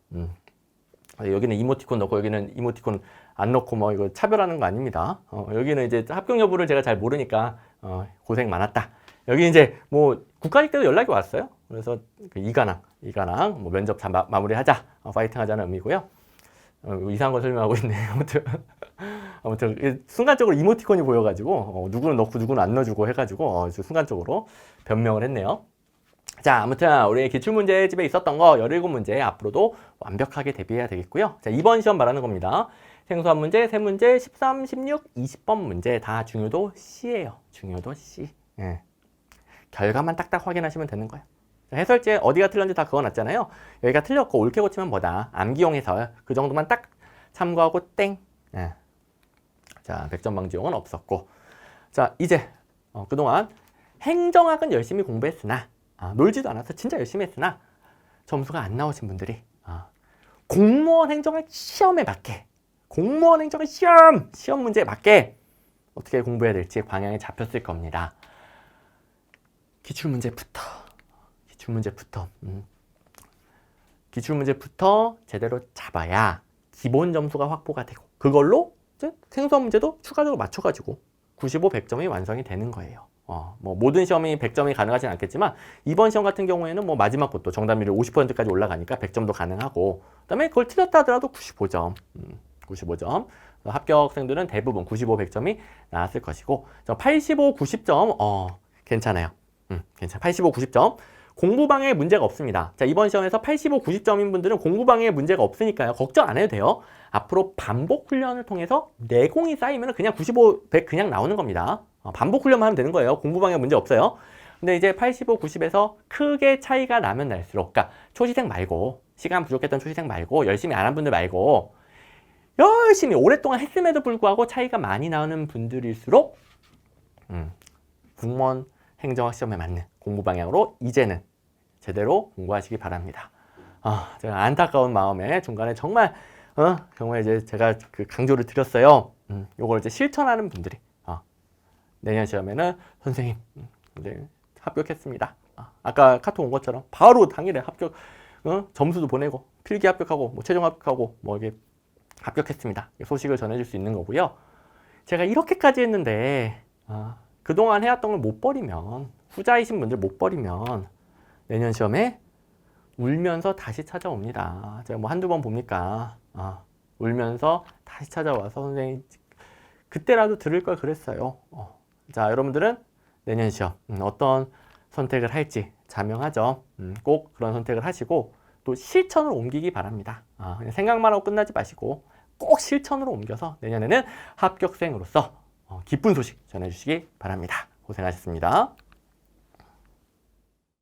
여기는 이모티콘 넣고 여기는 이모티콘 안 넣고 뭐 이거 차별하는 거 아닙니다. 여기는 이제 합격 여부를 제가 잘 모르니까 고생 많았다. 여기 이제 뭐 국가직 때도 연락이 왔어요. 그래서 그 이관왕 뭐 면접 다 마무리하자, 파이팅 하자는 의미고요. 이상한 거 설명하고 있네. 아무튼 순간적으로 이모티콘이 보여가지고 누구는 넣고 누구는 안 넣어주고 해가지고 순간적으로 변명을 했네요. 자, 아무튼 우리 기출문제집에 있었던 거 17문제 앞으로도 완벽하게 대비해야 되겠고요. 자, 이번 시험 말하는 겁니다. 생소한 문제, 3문제, 13, 16, 20번 문제 다 중요도 C예요. 중요도 C. 예. 결과만 딱딱 확인하시면 되는 거예요. 자, 해설지에 어디가 틀렸는지 다 그어놨잖아요. 여기가 틀렸고 옳게 고치면 뭐다. 암기용 해설. 그 정도만 딱 참고하고 땡. 예. 자, 100점 방지용은 없었고. 자, 이제 그동안 행정학은 열심히 공부했으나 놀지도 않아서 진짜 열심히 했으나 점수가 안 나오신 분들이 공무원 행정학 시험에 맞게 공무원 행정 시험 문제에 맞게 어떻게 공부해야 될지 방향이 잡혔을 겁니다. 기출문제부터 제대로 잡아야 기본 점수가 확보가 되고 그걸로 이제 생수학 문제도 추가적으로 맞춰가지고 95, 100점이 완성이 되는 거예요. 뭐 모든 시험이 100점이 가능하진 않겠지만 이번 시험 같은 경우에는 뭐 마지막 것도 정답률이 50%까지 올라가니까 100점도 가능하고 그다음에 그걸 틀렸다 하더라도 95점. 95점. 합격생들은 대부분 95, 100점이 나왔을 것이고 85, 90점 괜찮아요. 괜찮아. 85, 90점. 공부방해에 문제가 없습니다. 자, 이번 시험에서 85, 90점인 분들은 공부방해에 문제가 없으니까요. 걱정 안 해도 돼요. 앞으로 반복 훈련을 통해서 내공이 쌓이면 그냥 95, 100 그냥 나오는 겁니다. 반복 훈련만 하면 되는 거예요. 공부방해 문제 없어요. 근데 이제 85, 90에서 크게 차이가 나면 날수록, 그러니까 초시생 말고, 시간 부족했던 초시생 말고, 열심히 안 한 분들 말고, 열심히 오랫동안 했음에도 불구하고 차이가 많이 나오는 분들일수록 공무원 행정학 시험에 맞는 공부 방향으로 이제는 제대로 공부하시기 바랍니다. 제가 안타까운 마음에 중간에 정말 이제 제가 그 강조를 드렸어요. 요걸 이제 실천하는 분들이 내년 시험에는 선생님 이제 합격했습니다. 아까 카톡 온 것처럼 바로 당일에 합격, 점수도 보내고 필기 합격하고 뭐 최종 합격하고 뭐 이게 합격했습니다. 소식을 전해줄 수 있는 거고요. 제가 이렇게까지 했는데 그동안 해왔던 걸 못 버리면, 후자이신 분들 못 버리면 내년 시험에 울면서 다시 찾아옵니다. 제가 뭐 한두 번 봅니까? 울면서 다시 찾아와서 선생님 그때라도 들을 걸 그랬어요. 자, 여러분들은 내년 시험 어떤 선택을 할지 자명하죠. 꼭 그런 선택을 하시고 또 실천으로 옮기기 바랍니다. 그냥 생각만 하고 끝나지 마시고 꼭 실천으로 옮겨서 내년에는 합격생으로서 기쁜 소식 전해주시기 바랍니다. 고생하셨습니다.